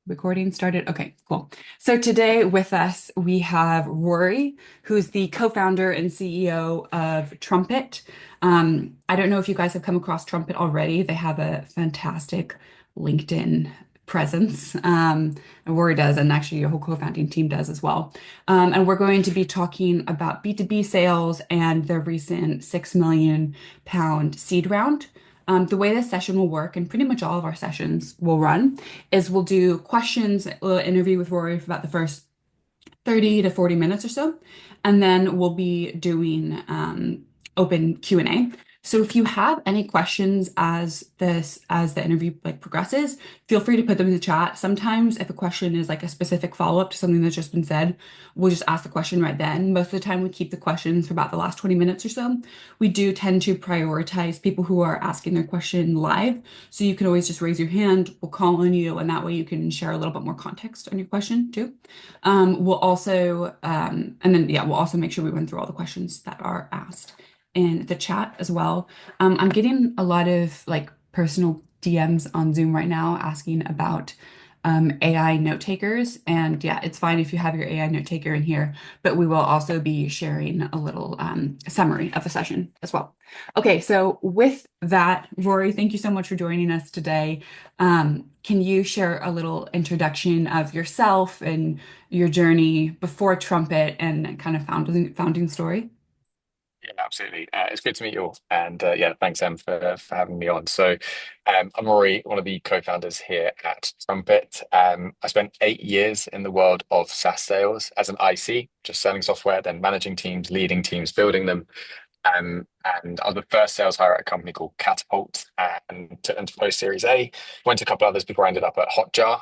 Recording started. Okay, cool. So today with us, we have Rory, who's the co-founder and CEO of Trumpet. I don't know if you guys have come across Trumpet already. They have a fantastic LinkedIn presence. And Rory does, and actually your whole co-founding team does as well. And we're going to be talking about B2B sales and their recent £6 million seed round. The way this session will work, and pretty much all of our sessions will run, is we'll do questions, we'll interview with Rory for about the first 30 to 40 minutes or so, and then we'll be doing open Q&A. So if you have any questions as the interview progresses, feel free to put them in the chat. Sometimes if a question is like a specific follow-up to something that's just been said, we'll just ask the question right then. Most of the time we keep the questions for about the last 20 minutes or so. We do tend to prioritize people who are asking their question live. So you can always just raise your hand, we'll call on you, and that way you can share a little bit more context on your question too. We'll also make sure we run through all the questions that are asked in the chat as well. I'm getting a lot of like personal DMs on Zoom right now asking about AI note takers. And yeah, it's fine if you have your AI note taker in here, but we will also be sharing a little summary of the session as well. Okay, so with that, Rory, thank you so much for joining us today. Can you share a little introduction of yourself and your journey before Trumpet and kind of founding story? Yeah, absolutely. It's good to meet you all. And yeah, thanks, Em, for having me on. I'm Rory, one of the co-founders here at Trumpet. I spent 8 years in the world of SaaS sales as an IC, just selling software, then managing teams, leading teams, building them. And I was the first sales hire at a company called Catapult and took them to post Series A. Went to a couple others before I ended up at Hotjar,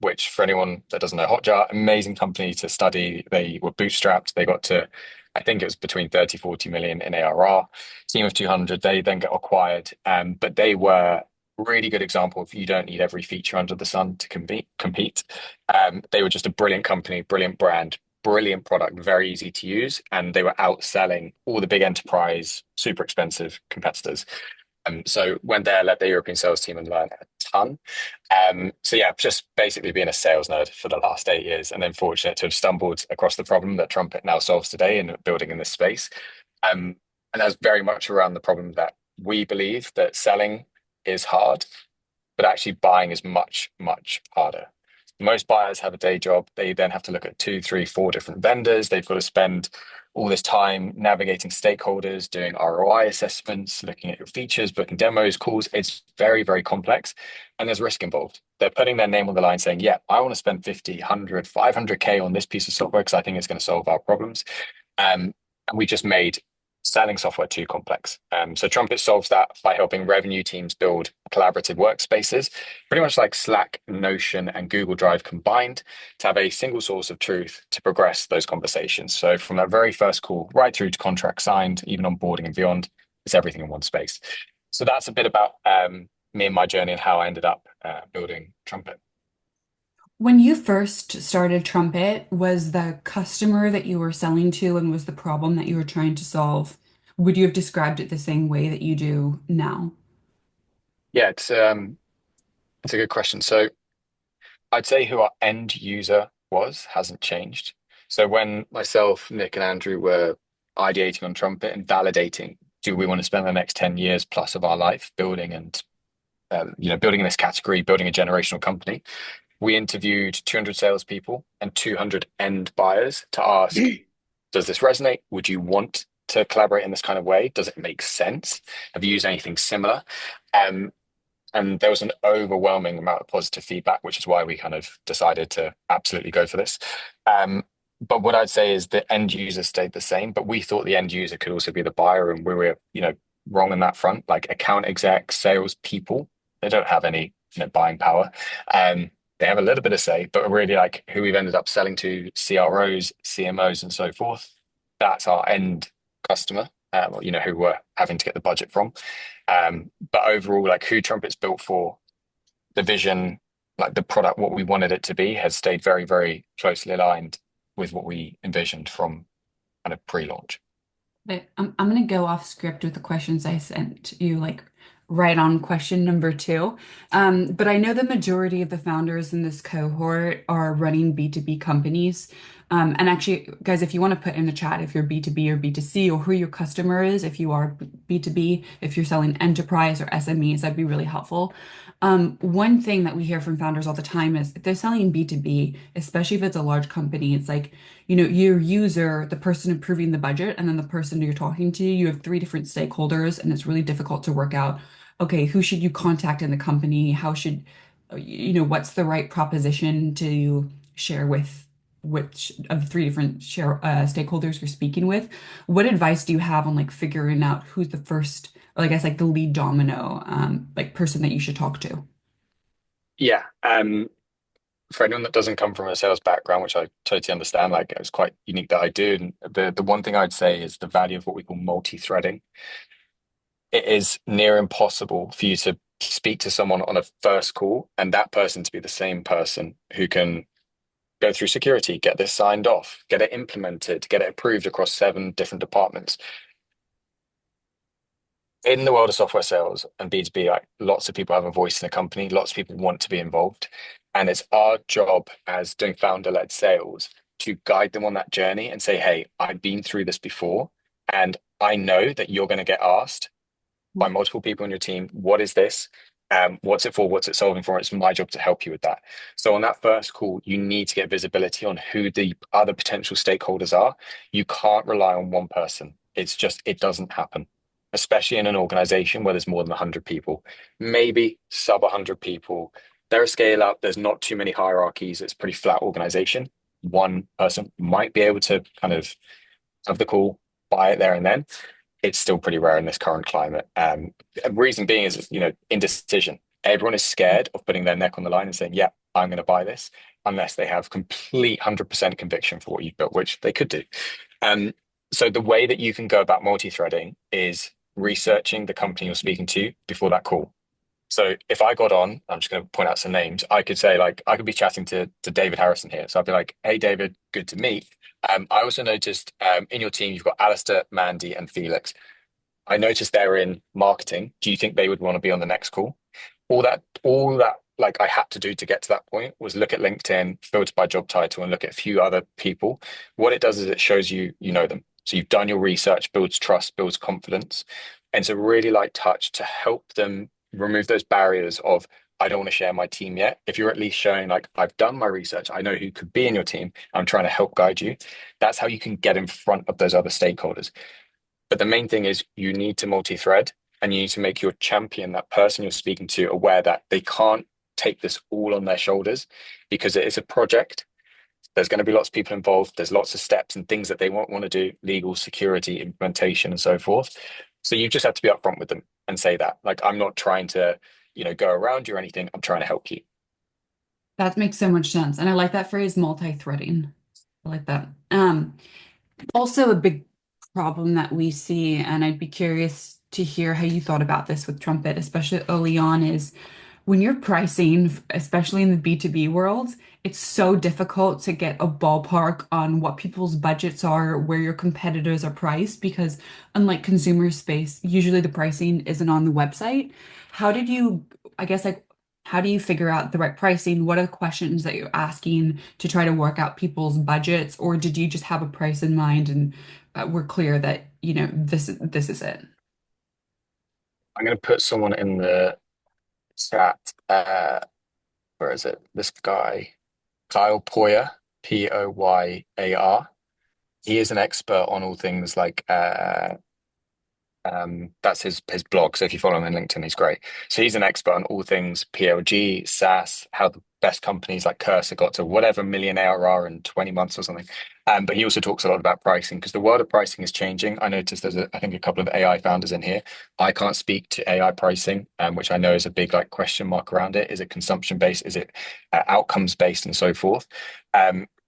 which for anyone that doesn't know Hotjar, amazing company to study. They were bootstrapped. They got to, I think it was between 30, 40 million in ARR, team of 200. They then got acquired. But they were really good example of you don't need every feature under the sun to compete. They were just a brilliant company, brilliant brand, brilliant product, very easy to use, and they were outselling all the big enterprise, super expensive competitors. So went there, led the European sales team and learned a ton. So yeah, just basically being a sales nerd for the last 8 years, and then fortunate to have stumbled across the problem that Trumpet now solves today in building in this space. And that's very much around the problem that we believe that selling is hard, but actually buying is much, much harder. Most buyers have a day job. They then have to look at two, three, four different vendors. They've got to spend all this time navigating stakeholders, doing ROI assessments, looking at your features, booking demos, calls. It's very, very complex. And there's risk involved. They're putting their name on the line saying, yeah, I want to spend 50, 100, 500K on this piece of software because I think it's going to solve our problems. And we just made selling software too complex. So Trumpet solves that by helping revenue teams build collaborative workspaces, pretty much like Slack, Notion, and Google Drive combined to have a single source of truth to progress those conversations. So from that very first call right through to contract signed, even onboarding and beyond, it's everything in one space. So that's a bit about me and my journey and how I ended up building Trumpet. When you first started Trumpet, was the customer that you were selling to and was the problem that you were trying to solve, would you have described it the same way that you do now? Yeah, it's a good question. So I'd say who our end user was hasn't changed. So when myself, Nick, and Andrew were ideating on Trumpet and validating, do we want to spend the next 10 years plus of our life building and building in this category, building a generational company? We interviewed 200 salespeople and 200 end buyers to ask, does this resonate? Would you want to collaborate in this kind of way? Does it make sense? Have you used anything similar? Um, and there was an overwhelming amount of positive feedback, which is why we kind of decided to absolutely go for this. But what I'd say is the end user stayed the same, but we thought the end user could also be the buyer, and we were, wrong on that front. Like account execs, sales people, they don't have any, buying power. They have a little bit of say, but really like who we've ended up selling to, CROs, CMOs, and so forth. That's our end customer, who we're having to get the budget from. But overall, like who Trumpet's built for, the vision, like the product, what we wanted it to be, has stayed very, very closely aligned with what we envisioned from kind of pre-launch. But I'm going to go off script with the questions I sent you like right on question number two. But I know the majority of the founders in this cohort are running B2B companies. And actually, guys, if you want to put in the chat if you're B2B or B2C or who your customer is, if you are B2B, if you're selling enterprise or SMEs, that'd be really helpful. One thing that we hear from founders all the time is if they're selling B2B, especially if it's a large company, it's like, your user, the person approving the budget, and then the person you're talking to, you have three different stakeholders, and it's really difficult to work out, okay, who should you contact in the company? How should, what's the right proposition to share with which of the three different stakeholders you're speaking with? What advice do you have on like figuring out who's the first, or I guess like the lead domino, like person that you should talk to? Yeah. For anyone that doesn't come from a sales background, which I totally understand, like it's quite unique that I do. And the one thing I'd say is the value of what we call multi-threading. It is near impossible for you to speak to someone on a first call and that person to be the same person who can go through security, get this signed off, get it implemented, get it approved across seven different departments. In the world of software sales and B2B, like lots of people have a voice in the company, lots of people want to be involved. And it's our job as doing founder-led sales to guide them on that journey and say, hey, I've been through this before, and I know that you're going to get asked by multiple people on your team, what is this? What's it for? What's it solving for? It's my job to help you with that. So on that first call, you need to get visibility on who the other potential stakeholders are. You can't rely on one person. It's just, it doesn't happen, especially in an organization where there's more than 100 people, maybe sub 100 people. They're a scale up. There's not too many hierarchies. It's a pretty flat organization. One person might be able to kind of have the call, buy it there and then. It's still pretty rare in this current climate. Reason being is, indecision. Everyone is scared of putting their neck on the line and saying, yeah, I'm going to buy this, unless they have complete 100% conviction for what you've built, which they could do. So the way that you can go about multi-threading is researching the company you're speaking to before that call. So if I got on, I'm just going to point out some names. I could say, like, I could be chatting to David Harrison here. So I'd be like, hey, David, good to meet. I also noticed in your team, you've got Alistair, Mandy, and Felix. I noticed they're in marketing. Do you think they would want to be on the next call? All that, like I had to do to get to that point was look at LinkedIn, filter by job title, and look at a few other people. What it does is it shows you know them. So you've done your research, builds trust, builds confidence. And it's a really light touch to help them remove those barriers of, I don't want to share my team yet. If you're at least showing like, I've done my research, I know who could be in your team, I'm trying to help guide you. That's how you can get in front of those other stakeholders. But the main thing is you need to multi-thread, and you need to make your champion, that person you're speaking to, aware that they can't take this all on their shoulders because it is a project. There's going to be lots of people involved. There's lots of steps and things that they won't want to do, legal, security, implementation, and so forth. So you just have to be upfront with them and say that, like, I'm not trying to, go around you or anything. I'm trying to help you. That makes so much sense. And I like that phrase multi-threading. I like that. Also, a big problem that we see, and I'd be curious to hear how you thought about this with Trumpet, especially early on, is when you're pricing, especially in the B2B world, it's so difficult to get a ballpark on what people's budgets are, where your competitors are priced, because unlike consumer space, usually the pricing isn't on the website. How did you, I guess, like, how do you figure out the right pricing? What are the questions that you're asking to try to work out people's budgets? Or did you just have a price in mind and we're clear that, this is it? I'm going to put someone in the chat. Where is it? This guy, Kyle Poyer, Poyar. He is an expert on all things like that's his blog. So if you follow him on LinkedIn, he's great. So he's an expert on all things PLG, SaaS, how the best companies like Cursor got to whatever million ARR in 20 months or something. But he also talks a lot about pricing because the world of pricing is changing. I noticed I think a couple of AI founders in here. I can't speak to AI pricing, which I know is a big like question mark around it. Is it consumption based? Is it outcomes based and so forth?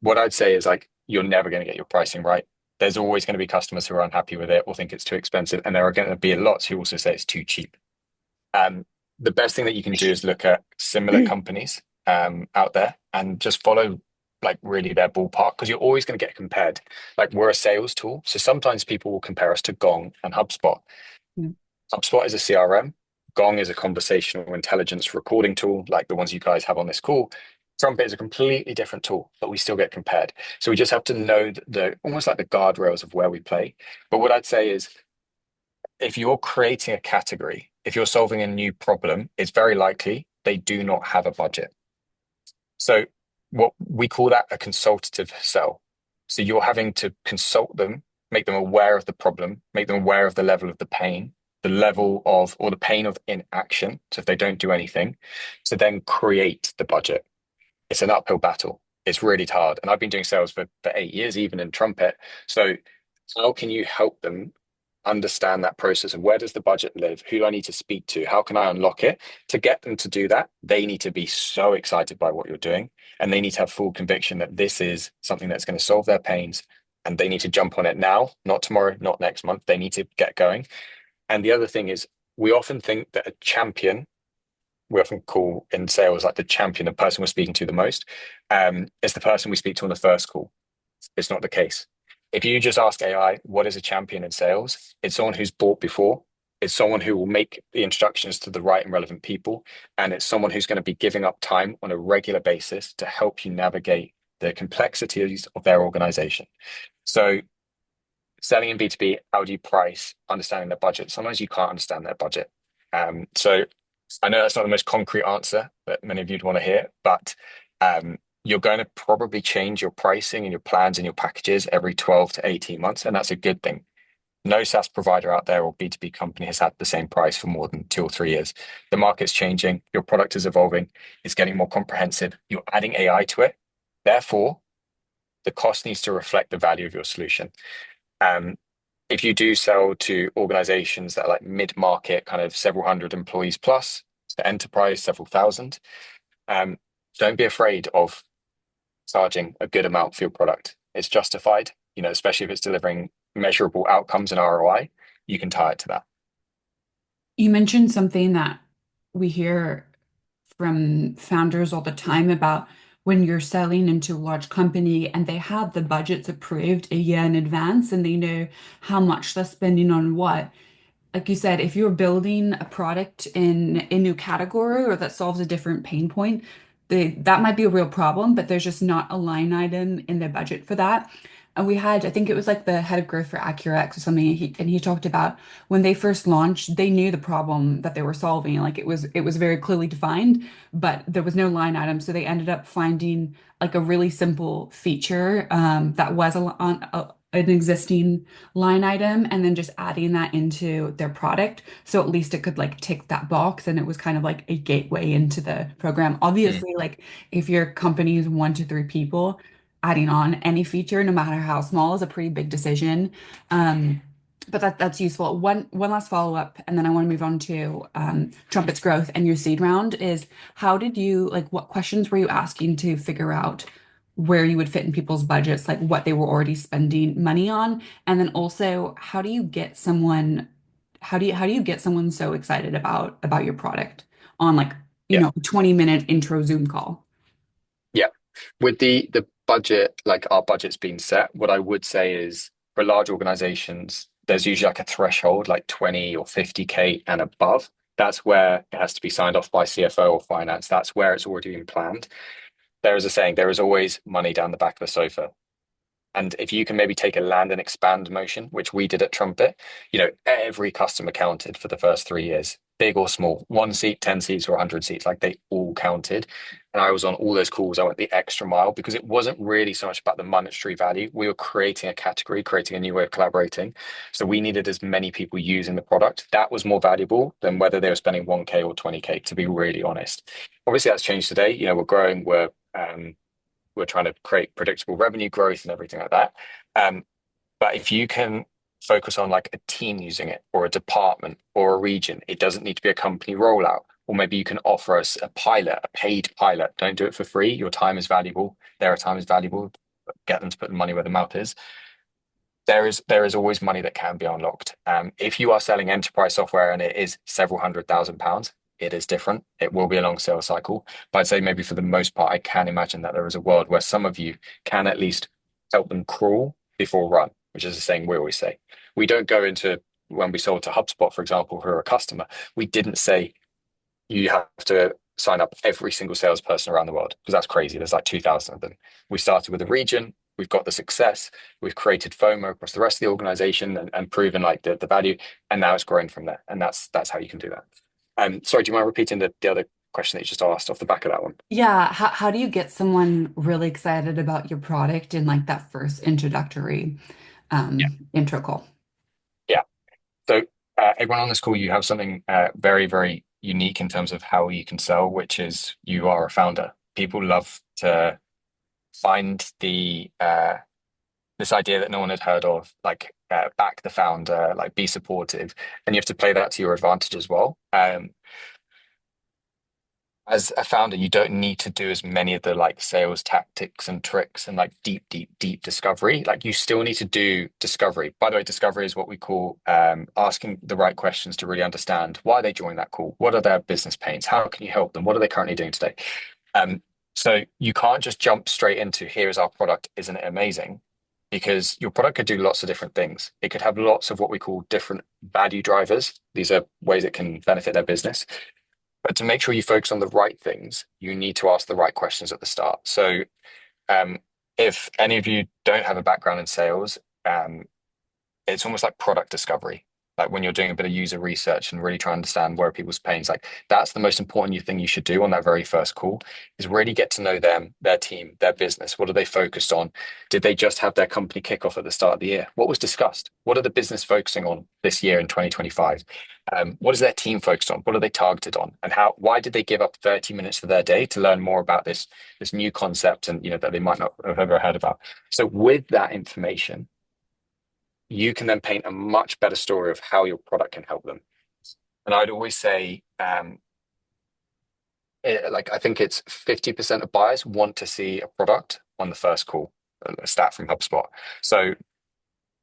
What I'd say is like you're never going to get your pricing right. There's always going to be customers who are unhappy with it or think it's too expensive. And there are going to be lots who also say it's too cheap. Um, the best thing that you can do is look at similar companies out there and just follow like really their ballpark because you're always going to get compared. Like we're a sales tool. So sometimes people will compare us to Gong and HubSpot. Mm. HubSpot is a CRM. Gong is a conversational intelligence recording tool like the ones you guys have on this call. Trumpet is a completely different tool, but we still get compared. So we just have to know the almost like the guardrails of where we play. But what I'd say is if you're creating a category, if you're solving a new problem, it's very likely they do not have a budget. So what we call that a consultative sell. So you're having to consult them, make them aware of the problem, make them aware of the level of the pain, the level of, or the pain of inaction. So if they don't do anything, to then create the budget. It's an uphill battle. It's really hard. And I've been doing sales for 8 years, even in Trumpet. So how can you help them understand that process of where does the budget live? Who do I need to speak to? How can I unlock it? To get them to do that, they need to be so excited by what you're doing. And they need to have full conviction that this is something that's going to solve their pains. And they need to jump on it now, not tomorrow, not next month. They need to get going. And the other thing is, we often think that a champion, we often call in sales like the champion, the person we're speaking to the most, is the person we speak to on the first call. It's not the case. If you just ask AI, what is a champion in sales? It's someone who's bought before. It's someone who will make the introductions to the right and relevant people. And it's someone who's going to be giving up time on a regular basis to help you navigate the complexities of their organization. So selling in B2B, how do you price, understanding their budget? Sometimes you can't understand their budget. So I know that's not the most concrete answer that many of you'd want to hear, but you're going to probably change your pricing and your plans and your packages every 12 to 18 months, and that's a good thing. No SaaS provider out there or B2B company has had the same price for more than 2 or 3 years. The market's changing, your product is evolving, it's getting more comprehensive, you're adding AI to it. Therefore, the cost needs to reflect the value of your solution. Um, if you do sell to organizations that are like mid-market, kind of several hundred employees plus, to enterprise, several thousand, don't be afraid of charging a good amount for your product. It's justified, especially if it's delivering measurable outcomes and ROI, you can tie it to that. You mentioned something that we hear from founders all the time about when you're selling into a large company and they have the budgets approved a year in advance and they know how much they're spending on what. Like you said, if you're building a product in a new category or that solves a different pain point, that might be a real problem, but there's just not a line item in the budget for that. And we had, I think it was like the head of growth for AccuRx or something, and he talked about when they first launched, they knew the problem that they were solving. Like it was very clearly defined, but there was no line item. So they ended up finding like a really simple feature that was on an existing line item and then just adding that into their product. So at least it could like tick that box and it was kind of like a gateway into the program. Mm, Obviously, like if your company is 1 to 3 people, adding on any feature, no matter how small, is a pretty big decision. Um, but that's useful. One last follow-up, and then I want to move on to Trumpet's growth and your seed round is how did you like what questions were you asking to figure out where you would fit in people's budgets, like what they were already spending money on, and then also how do you get someone so excited about your product on like yeah. a 20-minute intro Zoom call? Yeah. With the budget, like our budget's been set, what I would say is for large organizations, there's usually like a threshold, like 20 or 50K and above. That's where it has to be signed off by CFO or finance. That's where it's already been planned. There is a saying, there is always money down the back of the sofa. And if you can maybe take a land and expand motion, which we did at Trumpet, every customer counted for the first 3 years, big or small, 1 seat, 10 seats, or 100 seats, like they all counted. And I was on all those calls. I went the extra mile because it wasn't really so much about the monetary value. We were creating a category, creating a new way of collaborating. So we needed as many people using the product. That was more valuable than whether they were spending 1K or 20K, to be really honest. Obviously, that's changed today. We're growing, we're trying to create predictable revenue growth and everything like that. But if you can focus on like a team using it or a department or a region, it doesn't need to be a company rollout. Or maybe you can offer us a pilot, a paid pilot. Don't do it for free. Your time is valuable. Their time is valuable. Get them to put the money where the mouth is. There is always money that can be unlocked. If you are selling enterprise software and it is several £100,000, it is different. It will be a long sales cycle. But I'd say maybe for the most part, I can imagine that there is a world where some of you can at least help them crawl before run, which is a saying we always say. We don't go into when we sold to HubSpot, for example, who are a customer, we didn't say you have to sign up every single salesperson around the world because that's crazy. There's like 2,000 of them. We started with a region. We've got the success. We've created FOMO across the rest of the organization and proven like the value. And now it's growing from there. And that's how you can do that. Sorry, do you mind repeating the other question that you just asked off the back of that one? Yeah, how do you get someone really excited about your product in like that first introductory Yeah. intro call? Yeah. So everyone on this call, you have something very, very unique in terms of how you can sell, which is you are a founder. People love to find the this idea that no one had heard of, like back the founder, like be supportive, and you have to play that to your advantage as well. As a founder, you don't need to do as many of the like sales tactics and tricks and like deep, deep, deep discovery. Like you still need to do discovery. By the way, discovery is what we call asking the right questions to really understand why they joined that call. What are their business pains? How can you help them? What are they currently doing today? Um, so you can't just jump straight into here is our product, isn't it amazing? Because your product could do lots of different things. It could have lots of what we call different value drivers. These are ways it can benefit their business. But to make sure you focus on the right things, you need to ask the right questions at the start. So, um, if any of you don't have a background in sales, it's almost like product discovery. Like when you're doing a bit of user research and really trying to understand where people's pains, like that's the most important thing you should do on that very first call is really get to know them, their team, their business. What are they focused on? Did they just have their company kickoff at the start of the year? What was discussed? What are the business focusing on this year in 2025? What is their team focused on? What are they targeted on? And why did they give up 30 minutes of their day to learn more about this new concept and that they might not have ever heard about? So with that information, you can then paint a much better story of how your product can help them. And I'd always say, like, I think it's 50% of buyers want to see a product on the first call, a stat from HubSpot. So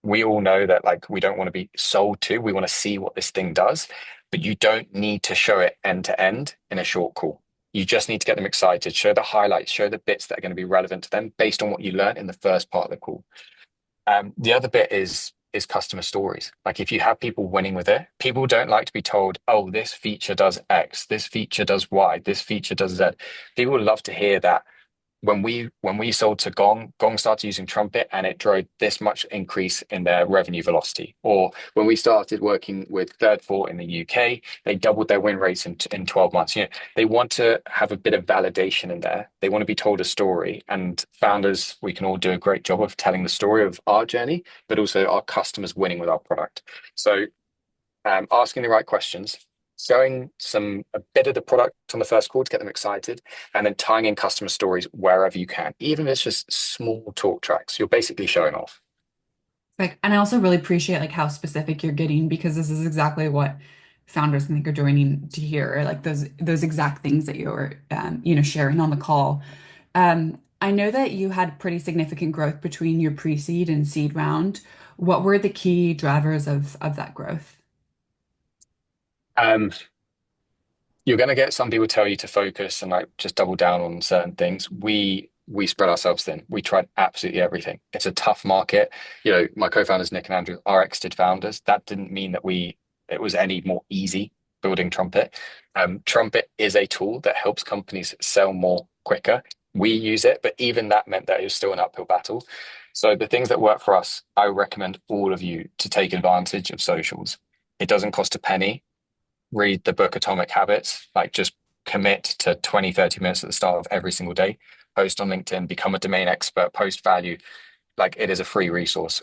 we all know that, like, we don't want to be sold to, we want to see what this thing does, but you don't need to show it end to end in a short call. You just need to get them excited, show the highlights, show the bits that are going to be relevant to them based on what you learned in the first part of the call. The other bit is customer stories. Like if you have people winning with it, people don't like to be told, "Oh, this feature does X, this feature does Y, this feature does Z." People love to hear that when we sold to Gong started using Trumpet and it drove this much increase in their revenue velocity. Or when we started working with Third Fort in the UK, they doubled their win rates in 12 months. They want to have a bit of validation in there. They want to be told a story. And founders, we can all do a great job of telling the story of our journey, but also our customers winning with our product. So asking the right questions, showing a bit of the product on the first call to get them excited, and then tying in customer stories wherever you can, even if it's just small talk tracks. You're basically showing off. Like, and I also really appreciate like how specific you're getting because this is exactly what founders I think are joining to hear, like those exact things that you're sharing on the call. I know that you had pretty significant growth between your pre-seed and seed round. What were the key drivers of that growth? Um, you're going to get some people tell you to focus and like just double down on certain things. We spread ourselves thin. We tried absolutely everything. It's a tough market. My co-founders Nick and Andrew are exited founders. That didn't mean that it was any more easy building Trumpet. Trumpet is a tool that helps companies sell more quicker. We use it, but even that meant that it was still an uphill battle. So the things that work for us, I recommend all of you to take advantage of socials. It doesn't cost a penny. Read the book Atomic Habits, like just commit to 20, 30 minutes at the start of every single day, post on LinkedIn, become a domain expert, post value. Like it is a free resource.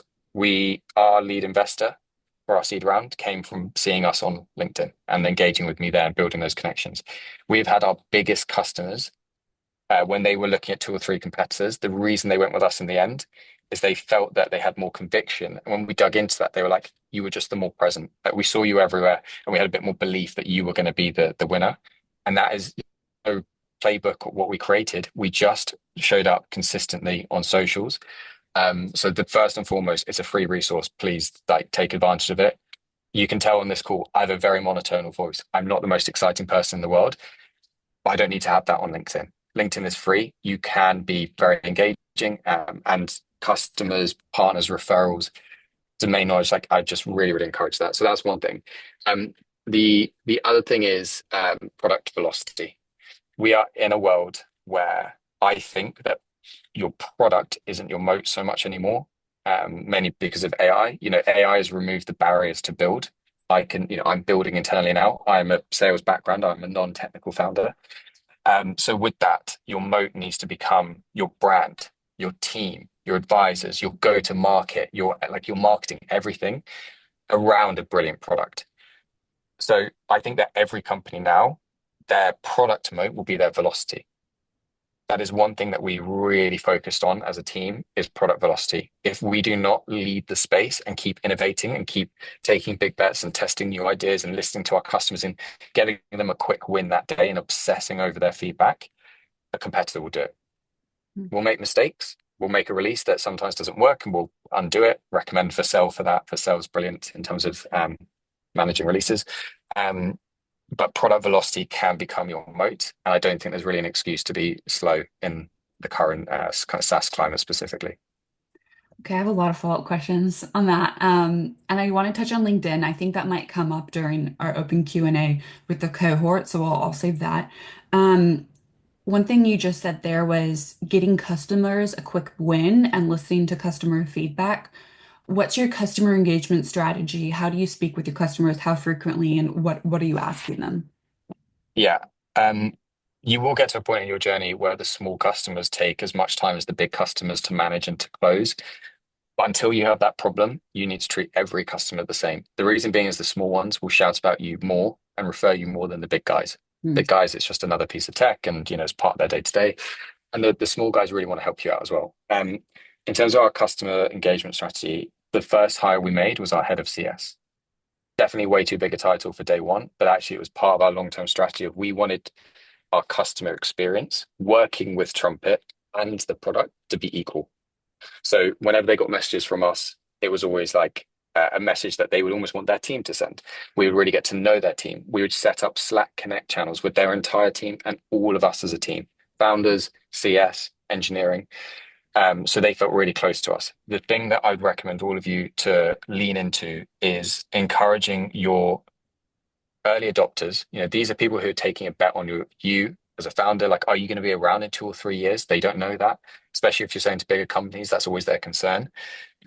Our lead investor for our seed round came from seeing us on LinkedIn and engaging with me there and building those connections. We've had our biggest customers when they were looking at two or three competitors. The reason they went with us in the end is they felt that they had more conviction. And when we dug into that, they were like, you were just the more present. Like we saw you everywhere and we had a bit more belief that you were going to be the winner. And that is a playbook of what we created. We just showed up consistently on socials. So the first and foremost, it's a free resource. Please like take advantage of it. You can tell on this call, I have a very monotone voice. I'm not the most exciting person in the world, but I don't need to have that on LinkedIn. LinkedIn is free. You can be very engaging and customers, partners, referrals domain knowledge, like I just really, really encourage that. So that's one thing. Um, the other thing is product velocity. We are in a world where I think that your product isn't your moat so much anymore, mainly because of AI. AI has removed the barriers to build. I'm building internally now. I'm a sales background. I'm a non-technical founder. So with that, your moat needs to become your brand, your team, your advisors, your go-to market, your marketing, everything around a brilliant product. So I think that every company now, their product moat will be their velocity. That is one thing that we really focused on as a team is product velocity. If we do not lead the space and keep innovating and keep taking big bets and testing new ideas and listening to our customers and getting them a quick win that day and obsessing over their feedback, a competitor will do it. We'll make mistakes. We'll make a release that sometimes doesn't work and we'll undo it. Recommend for sale for that. For sale is brilliant in terms of managing releases. Um, but product velocity can become your moat. And I don't think there's really an excuse to be slow in the current kind of SaaS climate specifically. Okay, I have a lot of follow-up questions on that. And I want to touch on LinkedIn. I think that might come up during our open Q&A with the cohort, so I'll save that. Um, One thing you just said there was getting customers a quick win and listening to customer feedback. What's your customer engagement strategy? How do you speak with your customers? How frequently and what are you asking them? Yeah. Um, you will get to a point in your journey where the small customers take as much time as the big customers to manage and to close. But until you have that problem, you need to treat every customer the same. The reason being is the small ones will shout about you more and refer you more than the big guys. Hmm. Big guys, it's just another piece of tech and it's part of their day to day. And the small guys really want to help you out as well. In terms of our customer engagement strategy, the first hire we made was our head of CS. Definitely way too big a title for day one, but actually it was part of our long-term strategy of we wanted our customer experience working with Trumpet and the product to be equal. So whenever they got messages from us, it was always like a message that they would almost want their team to send. We would really get to know their team. We would set up Slack Connect channels with their entire team and all of us as a team, founders, CS, engineering. So they felt really close to us. The thing that I'd recommend all of you to lean into is encouraging your early adopters. These are people who are taking a bet on you as a founder. Like, are you going to be around in 2 or 3 years? They don't know that, especially if you're selling to bigger companies. That's always their concern.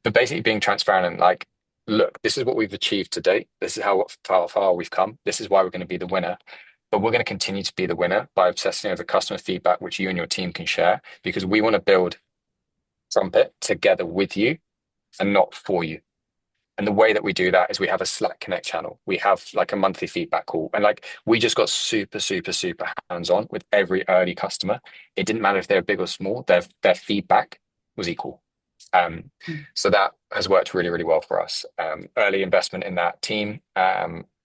But basically being transparent and like, look, this is what we've achieved to date. This is how far we've come. This is why we're going to be the winner. But we're going to continue to be the winner by obsessing over customer feedback, which you and your team can share, because we want to build Trumpet together with you and not for you. And the way that we do that is we have a Slack Connect channel. We have like a monthly feedback call. And like we just got super, super, super hands-on with every early customer. It didn't matter if they were big or small, their feedback was equal. Um, so that has worked really, really well for us. Early investment in that team,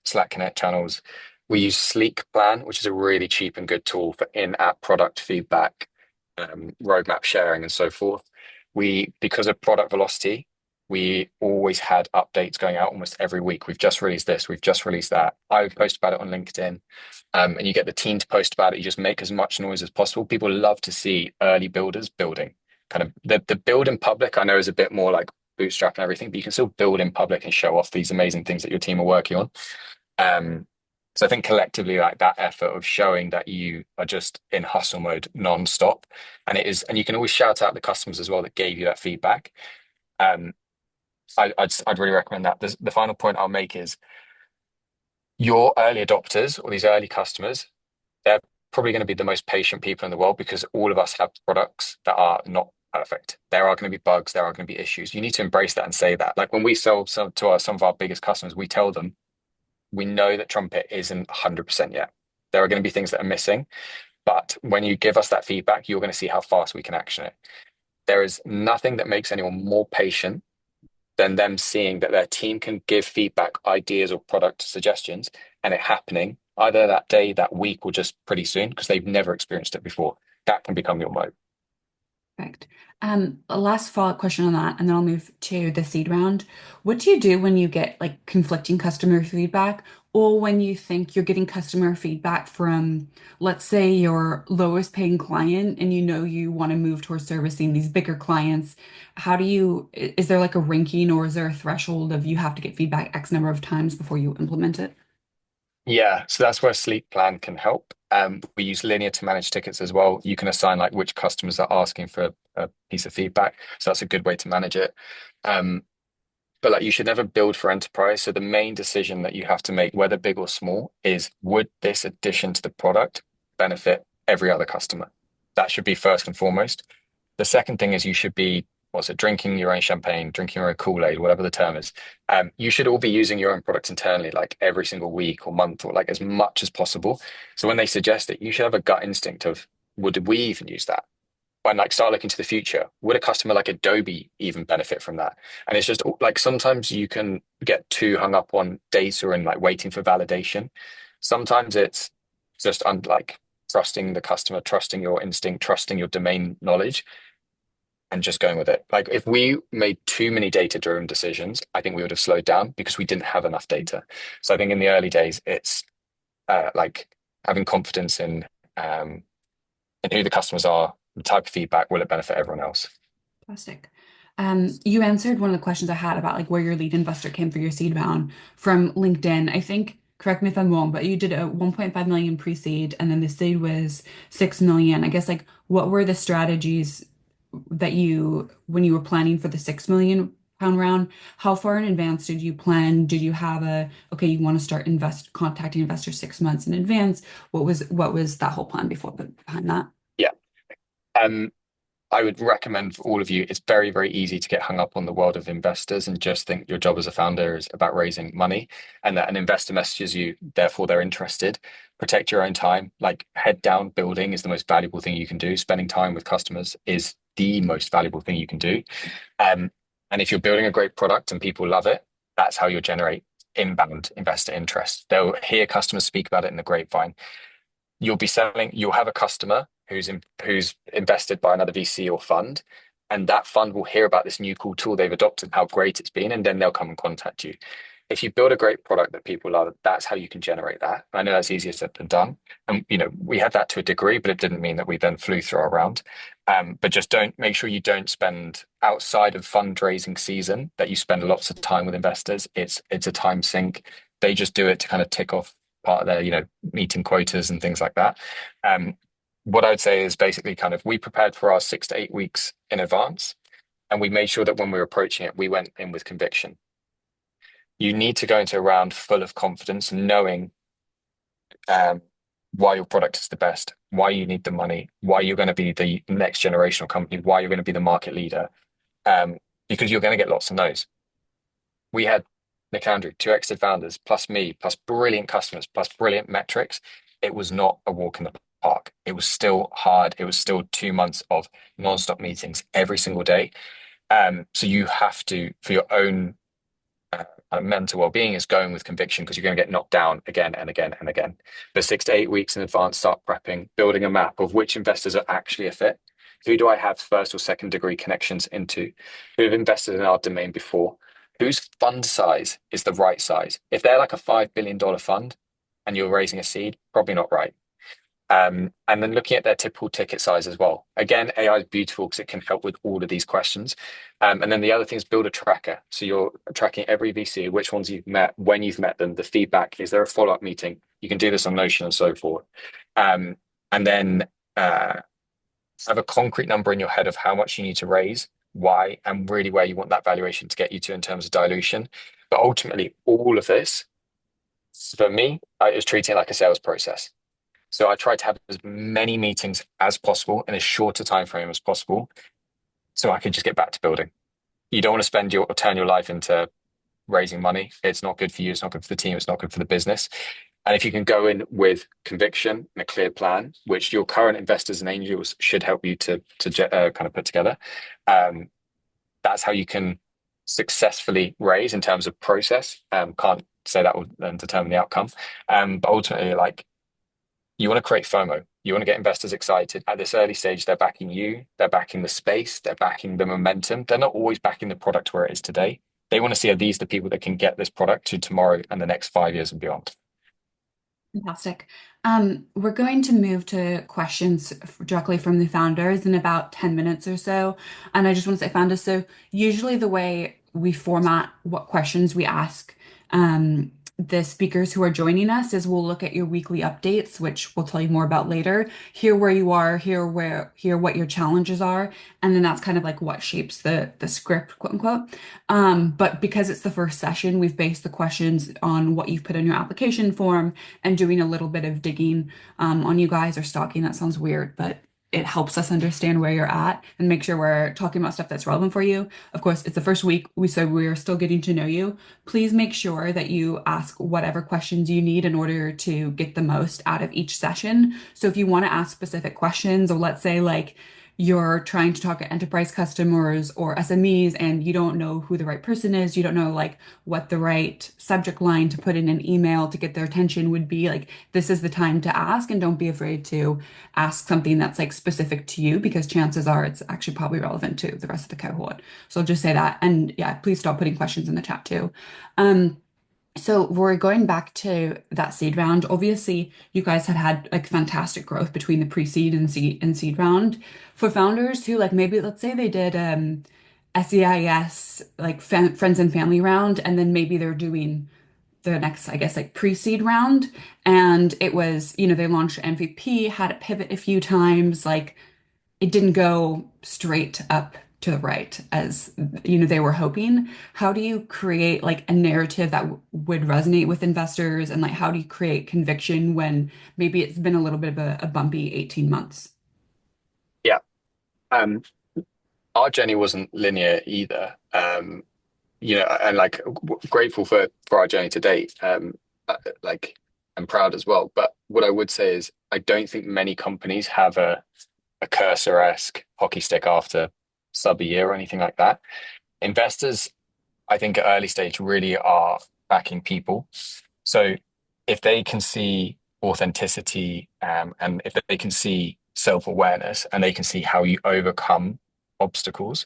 Slack Connect channels. We use Sleek Plan, which is a really cheap and good tool for in-app product feedback, roadmap sharing, and so forth. Because of product velocity, we always had updates going out almost every week. We've just released this, we've just released that. I would post about it on LinkedIn, and you get the team to post about it. You just make as much noise as possible. People love to see early builders building. Kind of the build in public, I know is a bit more like bootstrap and everything, but you can still build in public and show off these amazing things that your team are working on. So I think collectively, like that effort of showing that you are just in hustle mode non-stop, and you can always shout out the customers as well that gave you that feedback. Um, I'd really recommend that. The final point I'll make is your early adopters or these early customers, they're probably going to be the most patient people in the world because all of us have products that are not perfect. There are going to be bugs, there are going to be issues. You need to embrace that and say that. Like when we sell some of our biggest customers, we tell them we know that Trumpet isn't 100% yet. There are going to be things that are missing, but when you give us that feedback, you're going to see how fast we can action it. There is nothing that makes anyone more patient than them seeing that their team can give feedback, ideas, or product suggestions, and it happening either that day, that week, or just pretty soon because they've never experienced it before. That can become your mode. Perfect. A last follow-up question on that, and then I'll move to the seed round. What do you do when you get like conflicting customer feedback, or when you think you're getting customer feedback from, let's say, your lowest paying client, and you know you want to move towards servicing these bigger clients? How do you, is there like a ranking, or is there a threshold of you have to get feedback X number of times before you implement it? Yeah, so that's where Sleep Plan can help. We use Linear to manage tickets as well. You can assign like which customers are asking for a piece of feedback. So that's a good way to manage it. Um, but like you should never build for enterprise. So the main decision that you have to make, whether big or small, is would this addition to the product benefit every other customer? That should be first and foremost. The second thing is you should be, what's it, drinking your own champagne, drinking your own Kool-Aid, whatever the term is. You should all be using your own products internally, like every single week or month, or like as much as possible. So when they suggest it, you should have a gut instinct of, would we even use that? And like start looking to the future. Would a customer like Adobe even benefit from that? And it's just like sometimes you can get too hung up on data and like waiting for validation. Sometimes it's just like trusting the customer, trusting your instinct, trusting your domain knowledge, and just going with it. Like if we made too many data-driven decisions, I think we would have slowed down because we didn't have enough data. So I think in the early days, it's like having confidence in who the customers are, the type of feedback, will it benefit everyone else? Fantastic. You answered one of the questions I had about like where your lead investor came for your seed round from LinkedIn. I think, correct me if I'm wrong, but you did a 1.5 million pre-seed and then the seed was 6 million. I guess like what were the strategies that you, when you were planning for the 6 million pound round, how far in advance did you plan? Did you have a, okay, you want to start contacting investors 6 months in advance? What was that whole plan before behind that? Yeah. Um, I would recommend for all of you, it's very, very easy to get hung up on the world of investors and just think your job as a founder is about raising money and that an investor messages you, therefore they're interested. Protect your own time. Like head down building is the most valuable thing you can do. Spending time with customers is the most valuable thing you can do. Um, and if you're building a great product and people love it, that's how you'll generate inbound investor interest. They'll hear customers speak about it in the grapevine. You'll have a customer who's invested by another VC or fund, and that fund will hear about this new cool tool they've adopted, how great it's been, and then they'll come and contact you. If you build a great product that people love, that's how you can generate that. I know that's easier said than done. And we had that to a degree, but it didn't mean that we then flew through our round. But just don't make sure you don't spend outside of fundraising season that you spend lots of time with investors. It's a time sink. They just do it to kind of tick off part of their, meeting quotas and things like that. Um, what I would say is basically kind of we prepared for our 6 to 8 weeks in advance, and we made sure that when we were approaching it, we went in with conviction. You need to go into a round full of confidence, knowing um, why your product is the best, why you need the money, why you're going to be the next generational company, why you're going to be the market leader, um, because you're going to get lots of no's. We had Nick Andrew, two exited founders, plus me, plus brilliant customers, plus brilliant metrics. It was not a walk in the park. It was still hard. It was still 2 months of non-stop meetings every single day. So you have to, for your own mental well-being, is going with conviction because you're going to get knocked down again and again and again. But 6 to 8 weeks in advance, start prepping, building a map of which investors are actually a fit. Who do I have first or second degree connections into? Who have invested in our domain before? Whose fund size is the right size? If they're like a $5 billion fund and you're raising a seed, probably not right. And then looking at their typical ticket size as well. Again, AI is beautiful because it can help with all of these questions. And then the other thing is build a tracker. So you're tracking every VC, which ones you've met, when you've met them, the feedback. Is there a follow-up meeting? You can do this on Notion and so forth. And then have a concrete number in your head of how much you need to raise, why, and really where you want that valuation to get you to in terms of dilution. But ultimately, all of this, for me, I was treating it like a sales process. So I tried to have as many meetings as possible in as short a time frame as possible, so I could just get back to building. You don't want to turn your life into raising money. It's not good for you. It's not good for the team. It's not good for the business. And if you can go in with conviction and a clear plan, which your current investors and angels should help you to kind of put together, um, that's how you can successfully raise in terms of process. Can't say that will then determine the outcome, but ultimately, like You want to create FOMO. You want to get investors excited. At this early stage, they're backing you, they're backing the space, they're backing the momentum. They're not always backing the product where it is today. They want to see, are these the people that can get this product to tomorrow and the next 5 years and beyond? Fantastic. We're going to move to questions directly from the founders in about 10 minutes or so. And I just want to say, founders, so usually the way we format what questions we ask the speakers who are joining us is we'll look at your weekly updates, which we'll tell you more about later, hear where you are, hear what your challenges are, and then that's kind of like what shapes the script, quote unquote. But because it's the first session, we've based the questions on what you've put in your application form and doing a little bit of digging on you guys or stalking. That sounds weird, but it helps us understand where you're at and make sure we're talking about stuff that's relevant for you. Of course, it's the first week, so we're still getting to know you. Please make sure that you ask whatever questions you need in order to get the most out of each session. So if you want to ask specific questions, or let's say like you're trying to talk to enterprise customers or SMEs and you don't know who the right person is, you don't know like what the right subject line to put in an email to get their attention would be, like this is the time to ask, and don't be afraid to ask something that's like specific to you because chances are it's actually probably relevant to the rest of the cohort. So I'll just say that. And yeah, please stop putting questions in the chat too. Um, so we're going back to that seed round. Obviously, you guys had like fantastic growth between the pre-seed and seed round. For founders who like maybe let's say they did SEIS like friends and family round, and then maybe they're doing the next, I guess, like pre-seed round, and it was, they launched MVP, had it pivot a few times, like it didn't go straight up to the right as they were hoping. How do you create like a narrative that would resonate with investors, and like how do you create conviction when maybe it's been a little bit of a bumpy 18 months? Yeah. Um, our journey wasn't linear either. And like grateful for our journey to date. Like I'm proud as well. But what I would say is I don't think many companies have a cursor-esque hockey stick after sub a year or anything like that. Investors, I think at early stage really are backing people. So if they can see authenticity, and if they can see self-awareness and they can see how you overcome obstacles,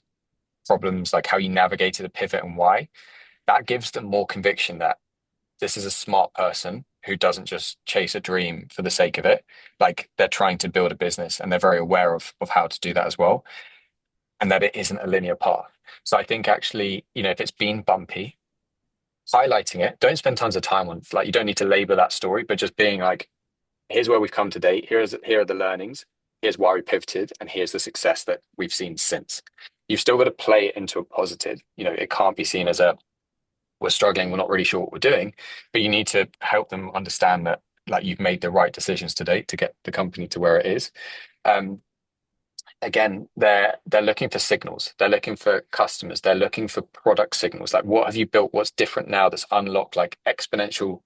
problems, like how you navigated a pivot and why, that gives them more conviction that this is a smart person who doesn't just chase a dream for the sake of it. Like they're trying to build a business and they're very aware of how to do that as well, and that it isn't a linear path. So I think actually, if it's been bumpy, highlighting it, don't spend tons of time on, like, you don't need to labor that story, but just being like, here's where we've come to date. Here are the learnings. Here's why we pivoted, and here's the success that we've seen since. You've still got to play it into a positive. It can't be seen as a we're struggling, we're not really sure what we're doing, but you need to help them understand that like you've made the right decisions to date to get the company to where it is. Um, Again, they're looking for signals, they're looking for customers, they're looking for product signals. Like what have you built? What's different now that's unlocked like exponential?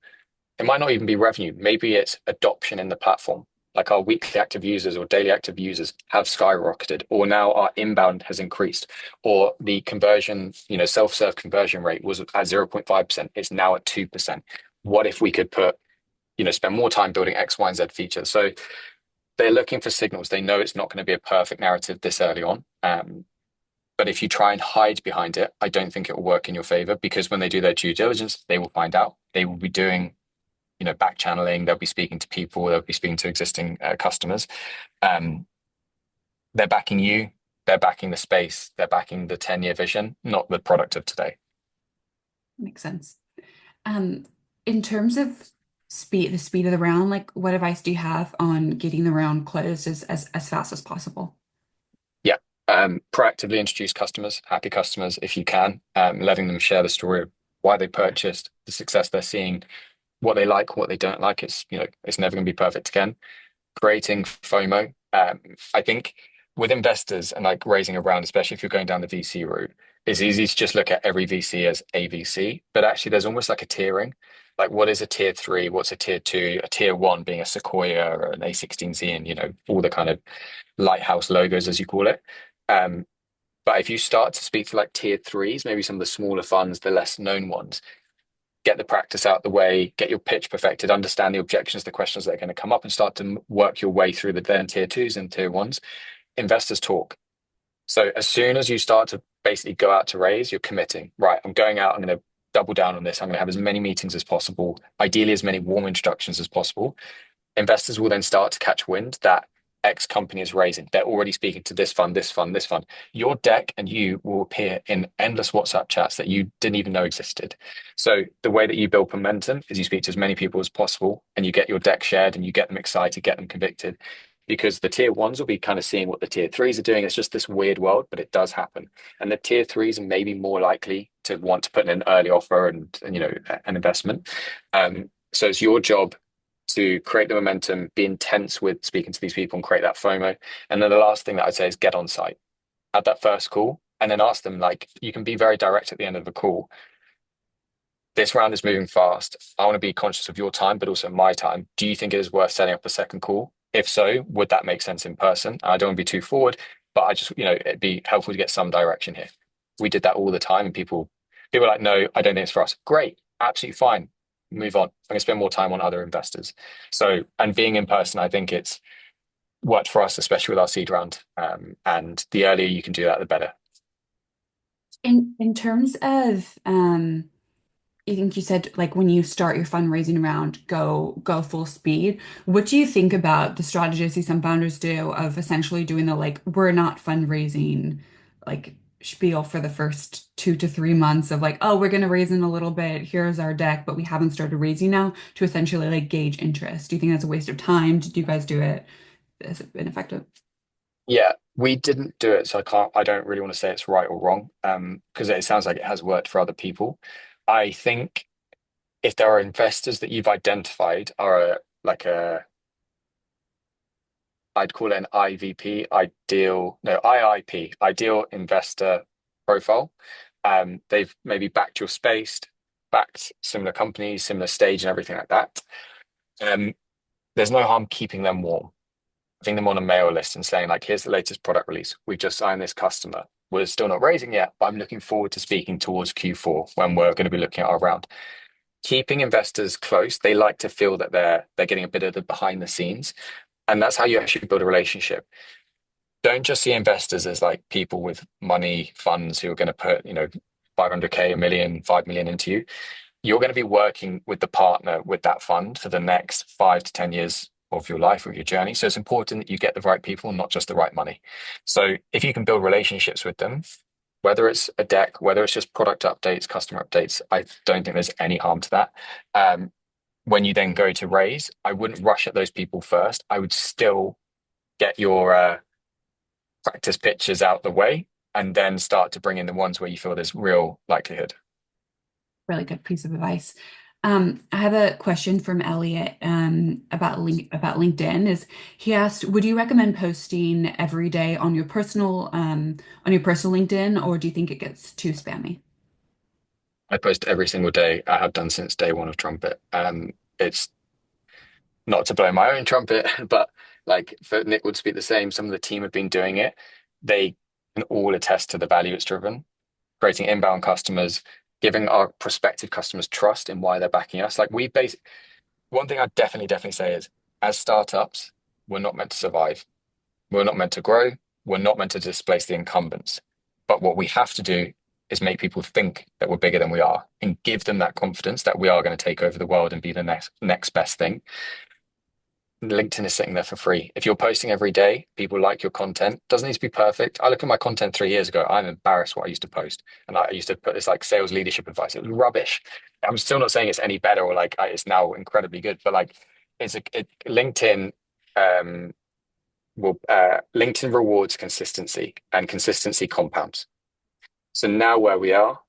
It might not even be revenue. Maybe it's adoption in the platform. Like our weekly active users or daily active users have skyrocketed, or now our inbound has increased, or the conversion, self-serve conversion rate was at 0.5%. It's now at 2%. What if we could spend more time building X, Y, and Z features? So they're looking for signals. They know it's not going to be a perfect narrative this early on. But if you try and hide behind it, I don't think it will work in your favor, because when they do their due diligence, they will find out. They will be doing back channeling, they'll be speaking to people, they'll be speaking to existing customers. Um, they're backing you, they're backing the space, they're backing the 10-year vision, not the product of today. Makes sense. Um, in terms of the speed of the round, like what advice do you have on getting the round closed as fast as possible? Yeah. Proactively introduce customers, happy customers, if you can, letting them share the story of why they purchased, the success they're seeing, what they like, what they don't like. It's never going to be perfect again. Creating FOMO. I think with investors and like raising a round, especially if you're going down the VC route, it's easy to just look at every VC as a VC, but actually there's almost like a tiering. Like what is a tier three? What's a tier two? A tier one being a Sequoia or an A16Z, and all the kind of lighthouse logos as you call it. Um, but if you start to speak to like tier threes, maybe some of the smaller funds, the less known ones, get the practice out the way, get your pitch perfected, understand the objections, the questions that are going to come up, and start to work your way through the then tier twos and tier ones. Investors talk. So as soon as you start to basically go out to raise, you're committing, right? I'm going out, I'm going to double down on this. I'm going to have as many meetings as possible, ideally as many warm introductions as possible. Investors will then start to catch wind that X company is raising. They're already speaking to this fund, this fund, this fund. Your deck and you will appear in endless WhatsApp chats that you didn't even know existed. So the way that you build momentum is you speak to as many people as possible and you get your deck shared and you get them excited, get them convicted. Because the tier ones will be kind of seeing what the tier threes are doing. It's just this weird world, but it does happen. And the tier threes are maybe more likely to want to put in an early offer and an investment. So it's your job to create the momentum, be intense with speaking to these people and create that FOMO. And then the last thing that I'd say is get on site, have that first call, and then ask them, like, you can be very direct at the end of the call. This round is moving fast. I want to be conscious of your time, but also my time. Do you think it is worth setting up a second call? If so, would that make sense in person? I don't want to be too forward, but I just, it'd be helpful to get some direction here. We did that all the time, and people are like, no, I don't think it's for us. Great, absolutely fine. Move on. I'm going to spend more time on other investors. So, and being in person, I think it's worked for us, especially with our seed round. And the earlier you can do that, the better. In terms of I think you said like when you start your fundraising round, go full speed. What do you think about the strategy I see some founders do of essentially doing the like we're not fundraising like spiel for the first 2 to 3 months of like, oh, we're gonna raise in a little bit, here's our deck, but we haven't started raising now to essentially like gauge interest. Do you think that's a waste of time? Did you guys do it? Has it been effective? Yeah, we didn't do it, so I don't really want to say it's right or wrong, because it sounds like it has worked for other people. I think if there are investors that you've identified are like a, I'd call it an IVP, ideal, no, IIP, ideal investor profile. They've maybe backed your space, backed similar companies, similar stage and everything like that. Um, there's no harm keeping them warm, having them on a mail list and saying, like, here's the latest product release. We just signed this customer. We're still not raising yet, but I'm looking forward to speaking towards Q4 when we're going to be looking at our round. Keeping investors close, they like to feel that they're getting a bit of the behind the scenes. And that's how you actually build a relationship. Don't just see investors as like people with money funds who are going to put, 500K, a million, 5 million into you. You're going to be working with the partner with that fund for the next 5 to 10 years of your life or your journey. So it's important that you get the right people, not just the right money. So if you can build relationships with them, whether it's a deck, whether it's just product updates, customer updates, I don't think there's any harm to that. When you then go to raise, I wouldn't rush at those people first. I would still get your practice pitches out the way and then start to bring in the ones where you feel there's real likelihood. Really good piece of advice. I have a question from Elliot about LinkedIn. Is he asked, would you recommend posting every day on your personal LinkedIn, or do you think it gets too spammy? I post every single day. I have done since day one of Trumpet. It's not to blow my own trumpet, but like for Nick would speak the same. Some of the team have been doing it. They can all attest to the value it's driven, creating inbound customers, giving our prospective customers trust in why they're backing us. Like we base one thing I'd definitely say is as startups, we're not meant to survive. We're not meant to grow. We're not meant to displace the incumbents. But what we have to do is make people think that we're bigger than we are and give them that confidence that we are going to take over the world and be the next best thing. LinkedIn is sitting there for free. If you're posting every day, people like your content. Doesn't need to be perfect. I look at my content 3 years ago. I'm embarrassed what I used to post, and I used to put this like sales leadership advice. It was rubbish. I'm still not saying it's any better or like it's now incredibly good, but like LinkedIn um, LinkedIn rewards consistency, and consistency compounds. So now where we are,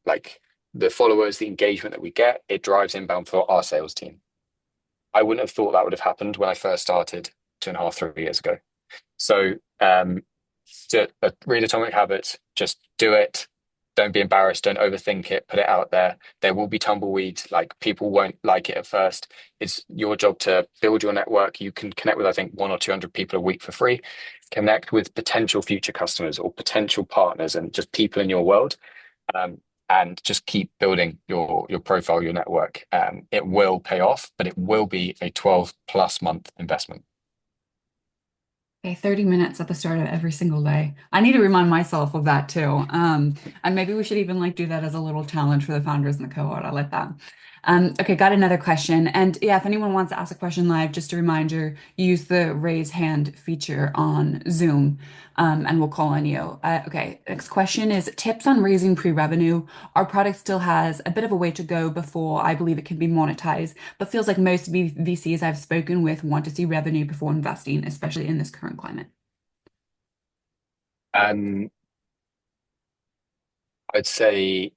like the followers, the engagement that we get, it drives inbound for our sales team. I wouldn't have thought that would have happened when I first started 2.5, 3 years ago. So to read Atomic Habits, just do it. Don't be embarrassed. Don't overthink it. Put it out there. There will be tumbleweeds. Like people won't like it at first. It's your job to build your network. You can connect with, I think, 100 or 200 people a week for free. Connect with potential future customers or potential partners and just people in your world. Um, and just keep building your profile, your network. It will pay off, but it will be a 12 plus month investment. Okay, 30 minutes at the start of every single day. I need to remind myself of that too. And maybe we should even like do that as a little challenge for the founders in the cohort. I like that. Okay, got another question. And yeah, if anyone wants to ask a question live, just a reminder, use the raise hand feature on Zoom, and we'll call on you. Okay, next question is tips on raising pre-revenue. Our product still has a bit of a way to go before I believe it can be monetized, but feels like most VCs I've spoken with want to see revenue before investing, especially in this current climate. Um, I'd say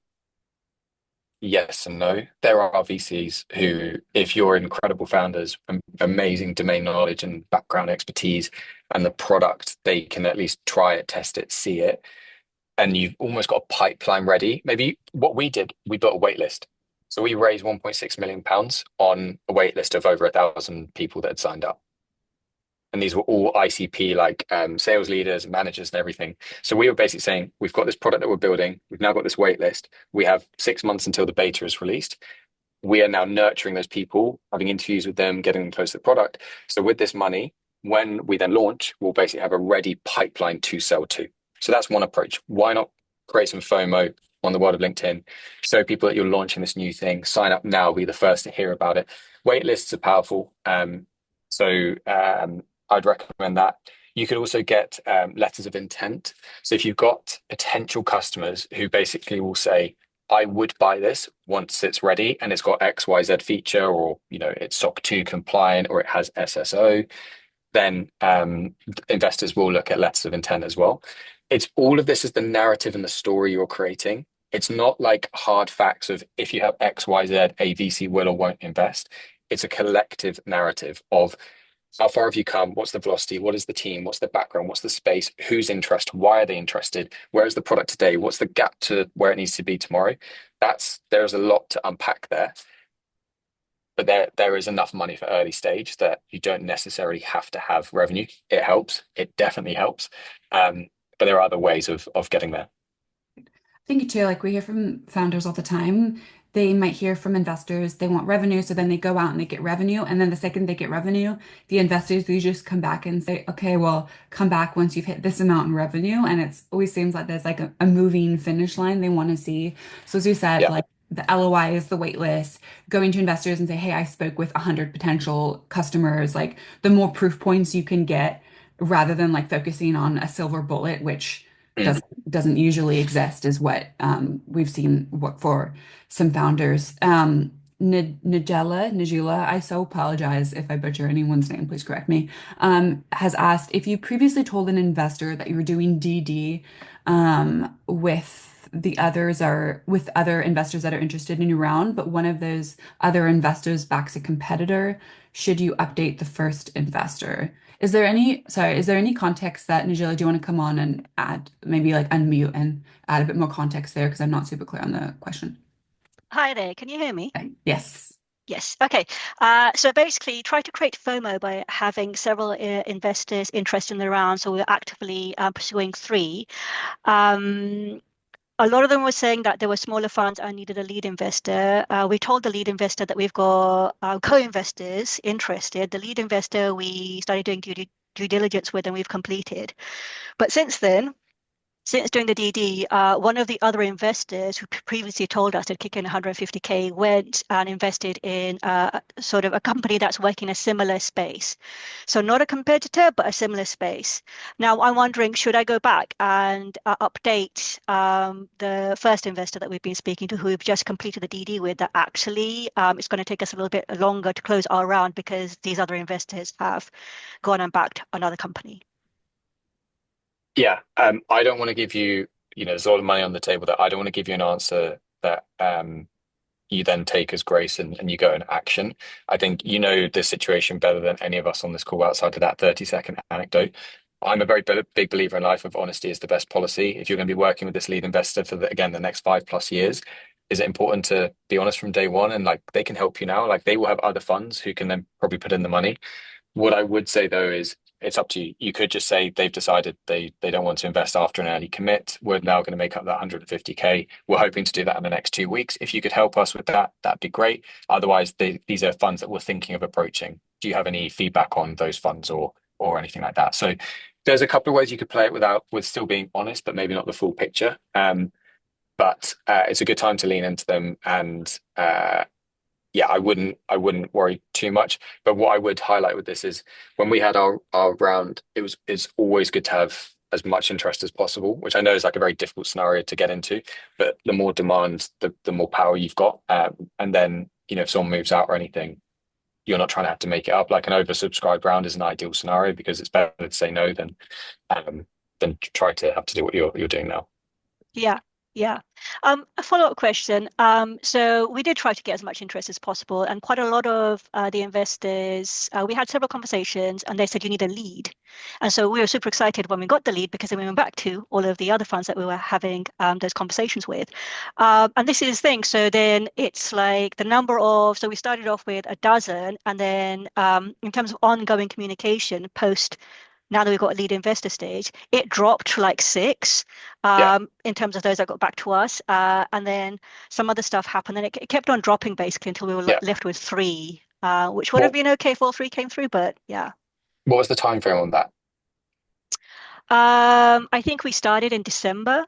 yes and no. There are VCs who, if you're incredible founders, amazing domain knowledge and background expertise, and the product, they can at least try it, test it, see it, and you've almost got a pipeline ready. Maybe what we did, we built a wait list. So we raised 1.6 million pounds on a wait list of over 1,000 people that had signed up. And these were all ICP, like sales leaders, managers, and everything. So we were basically saying, we've got this product that we're building. We've now got this wait list. We have 6 months until the beta is released. We are now nurturing those people, having interviews with them, getting them close to the product. So with this money, when we then launch, we'll basically have a ready pipeline to sell to. So that's one approach. Why not create some FOMO on the world of LinkedIn? Show people that you're launching this new thing. Sign up now, be the first to hear about it. Wait lists are powerful. I'd recommend that. You could also get letters of intent. So if you've got potential customers who basically will say, I would buy this once it's ready and it's got XYZ feature, or it's SOC 2 compliant, or it has SSO, then investors will look at letters of intent as well. It's all of this is the narrative and the story you're creating. It's not like hard facts of if you have XYZ, a VC will or won't invest. It's a collective narrative of how far have you come? What's the velocity? What is the team? What's the background? What's the space? Who's interest? Why are they interested? Where is the product today? What's the gap to where it needs to be tomorrow? There's a lot to unpack there, but there is enough money for early stage that you don't necessarily have to have revenue. It helps. It definitely helps. But there are other ways of getting there. Think too, like we hear from founders all the time. They might hear from investors, they want revenue, so then they go out and they get revenue. And then the second they get revenue, the investors, they just come back and say, okay, well, come back once you've hit this amount in revenue. And it's always seems like there's like a moving finish line they want to see. So as you said, Yeah. like the LOI is the wait list, going to investors and say, hey, I spoke with 100 potential customers. Like the more proof points you can get rather than like focusing on a silver bullet, which Mm. doesn't usually exist, is what we've seen what for some founders. Nigella, I so apologize if I butcher anyone's name, please correct me, has asked if you previously told an investor that you were doing DD with other investors that are interested in your round, but one of those other investors backs a competitor. Should you update the first investor? Is there any context that Najila, do you want to come on and add, maybe like unmute and add a bit more context there? Because I'm not super clear on the question. Hi there, can you hear me? Okay. Yes. Yes. Okay. So basically, try to create FOMO by having several investors interested in the round. So we're actively pursuing three. Um, a lot of them were saying that there were smaller funds and needed a lead investor. We told the lead investor that we've got co-investors interested. The lead investor we started doing due diligence with and we've completed. But since doing the DD, one of the other investors who previously told us to kick in 150K went and invested in sort of a company that's working in a similar space. So not a competitor, but a similar space. Now I'm wondering, should I go back and update the first investor that we've been speaking to, who we've just completed the DD with, that actually it's going to take us a little bit longer to close our round because these other investors have gone and backed another company? Yeah. I don't want to give you, there's a lot of money on the table that I don't want to give you an answer that you then take as grace and you go in action. I think you know the situation better than any of us on this call outside of that 30-second anecdote. I'm a very big believer in life of honesty is the best policy. If you're going to be working with this lead investor for the next 5+ years, is it important to be honest from day one? And like they can help you now, like they will have other funds who can then probably put in the money. What I would say though is it's up to you. You could just say they've decided they don't want to invest after an early commit. We're now going to make up that 150K. We're hoping to do that in the next 2 weeks. If you could help us with that, that'd be great. Otherwise, these are funds that we're thinking of approaching. Do you have any feedback on those funds or anything like that? So there's a couple of ways you could play it with still being honest, but maybe not the full picture. But it's a good time to lean into them, and yeah, I wouldn't worry too much. But what I would highlight with this is when we had our round, it's always good to have as much interest as possible, which I know is like a very difficult scenario to get into. But the more demand, the more power you've got, and then if someone moves out or anything, you're not trying to have to make it up. Like an oversubscribed round is an ideal scenario because it's better to say no than try to have to do what you're doing now. Yeah, yeah. A follow-up question. So we did try to get as much interest as possible, and quite a lot of the investors, we had several conversations, and they said you need a lead. And so we were super excited when we got the lead because then we went back to all of the other funds that we were having those conversations with. And this is the thing. So then it's like the number of, so we started off with a dozen, and then in terms of ongoing communication post now that we've got a lead investor stage, it dropped to like six Yeah, in terms of those that got back to us. And then some other stuff happened, and it kept on dropping basically until we were yeah. left with three, which would have What been okay if all three came through, but yeah. what was the time frame on that? I think we started in December,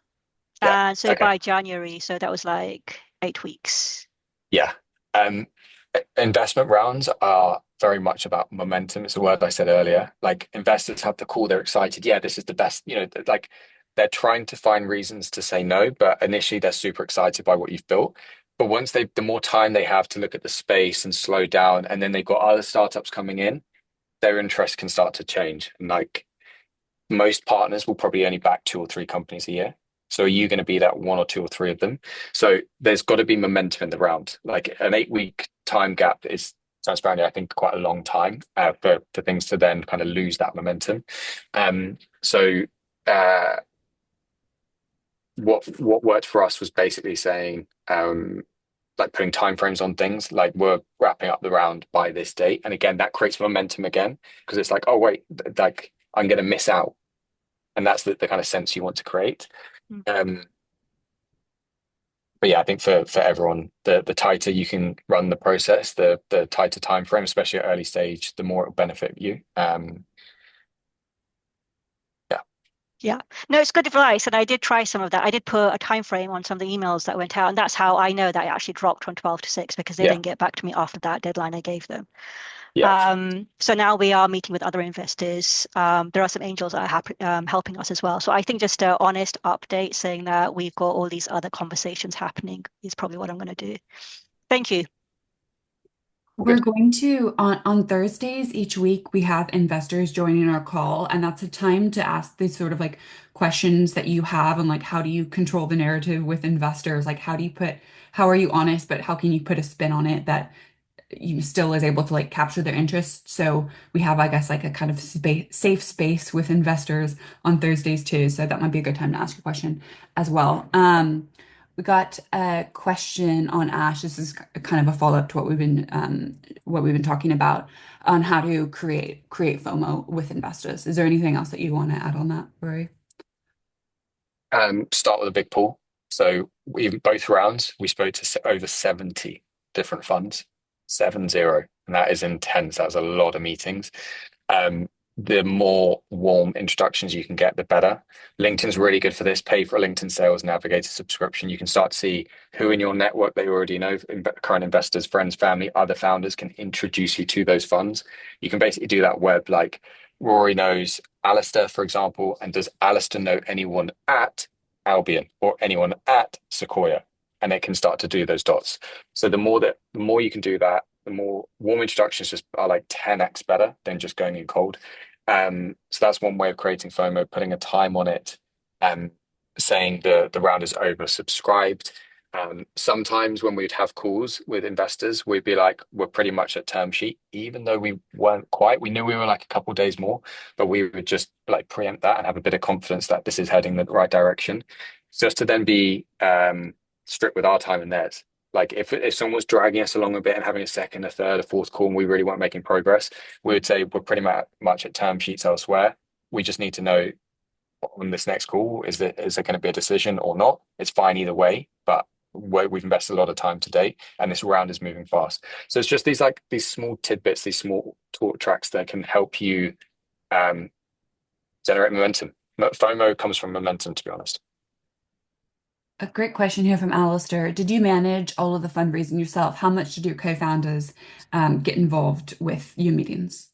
Yeah. and so Okay. by January, so that was like 8 weeks. Yeah. Um, Investment rounds are very much about momentum. It's a word I said earlier. Like investors have the call, they're excited. Yeah, this is the best. Like they're trying to find reasons to say no, but initially they're super excited by what you've built. But the more time they have to look at the space and slow down, and then they've got other startups coming in, their interest can start to change. And like most partners will probably only back two or three companies a year. So are you going to be that one or two or three of them? So there's got to be momentum in the round. Like an 8 week time gap is transparently, I think, quite a long time for things to then kind of lose that momentum. So uh, what worked for us was basically saying like putting timeframes on things, like we're wrapping up the round by this date, and again that creates momentum again because it's like, oh wait, like I'm going to miss out, and that's the kind of sense you want to create. Mm. Um, but yeah, I think for everyone, the tighter you can run the process, the tighter time frame, especially at early stage, the more it will benefit you. Yeah, Yeah, no, it's good advice, and I did try some of that. I did put a time frame on some of the emails that went out, and that's how I know that it actually dropped from 12 to 6 because they yeah, didn't get back to me after that deadline I gave them. yeah. So now we are meeting with other investors. There are some angels that are helping us as well. So I think just an honest update saying that we've got all these other conversations happening is probably what I'm going to do. Thank you. All We're good. going to on Thursdays each week we have investors joining our call, and that's a time to ask these sort of like questions that you have and like how do you control the narrative with investors? Like how are you honest, but how can you put a spin on it that you still is able to like capture their interest. So we have, I guess, like a kind of safe space with investors on Thursdays too. So that might be a good time to ask your question as well. We got a question on Ash. This is kind of a follow-up to what we've been talking about on how to create FOMO with investors. Is there anything else that you want to add on that, Rory? Start with a big pool. So we both rounds we spoke to over 70 different funds, 70, and that is intense. That's a lot of meetings. Um, the more warm introductions you can get, the better. LinkedIn's really good for this. Pay for a LinkedIn Sales Navigator subscription. You can start to see who in your network that you already know, current investors, friends, family, other founders can introduce you to those funds. You can basically do that web like Rory knows Alistair, for example, and does Alistair know anyone at Albion or anyone at Sequoia? And it can start to do those dots. So the more you can do that, the more warm introductions just are like 10x better than just going in cold. So that's one way of creating FOMO, putting a time on it, and saying the round is oversubscribed. Sometimes when we'd have calls with investors, we'd be like, we're pretty much at term sheet, even though we weren't quite. We knew we were like a couple of days more, but we would just like preempt that and have a bit of confidence that this is heading the right direction. Just to then be strict with our time and theirs. Like if someone was dragging us along a bit and having a second, a third, a fourth call, and we really weren't making progress, we would say we're pretty much at term sheets elsewhere. We just need to know on this next call, is there going to be a decision or not? It's fine either way, but we've invested a lot of time to date, and this round is moving fast. So it's just these small tidbits, these small talk tracks that can help you um, generate momentum. FOMO comes from momentum, to be honest. A great question here from Alistair. Did you manage all of the fundraising yourself? How much did your co-founders get involved with your meetings?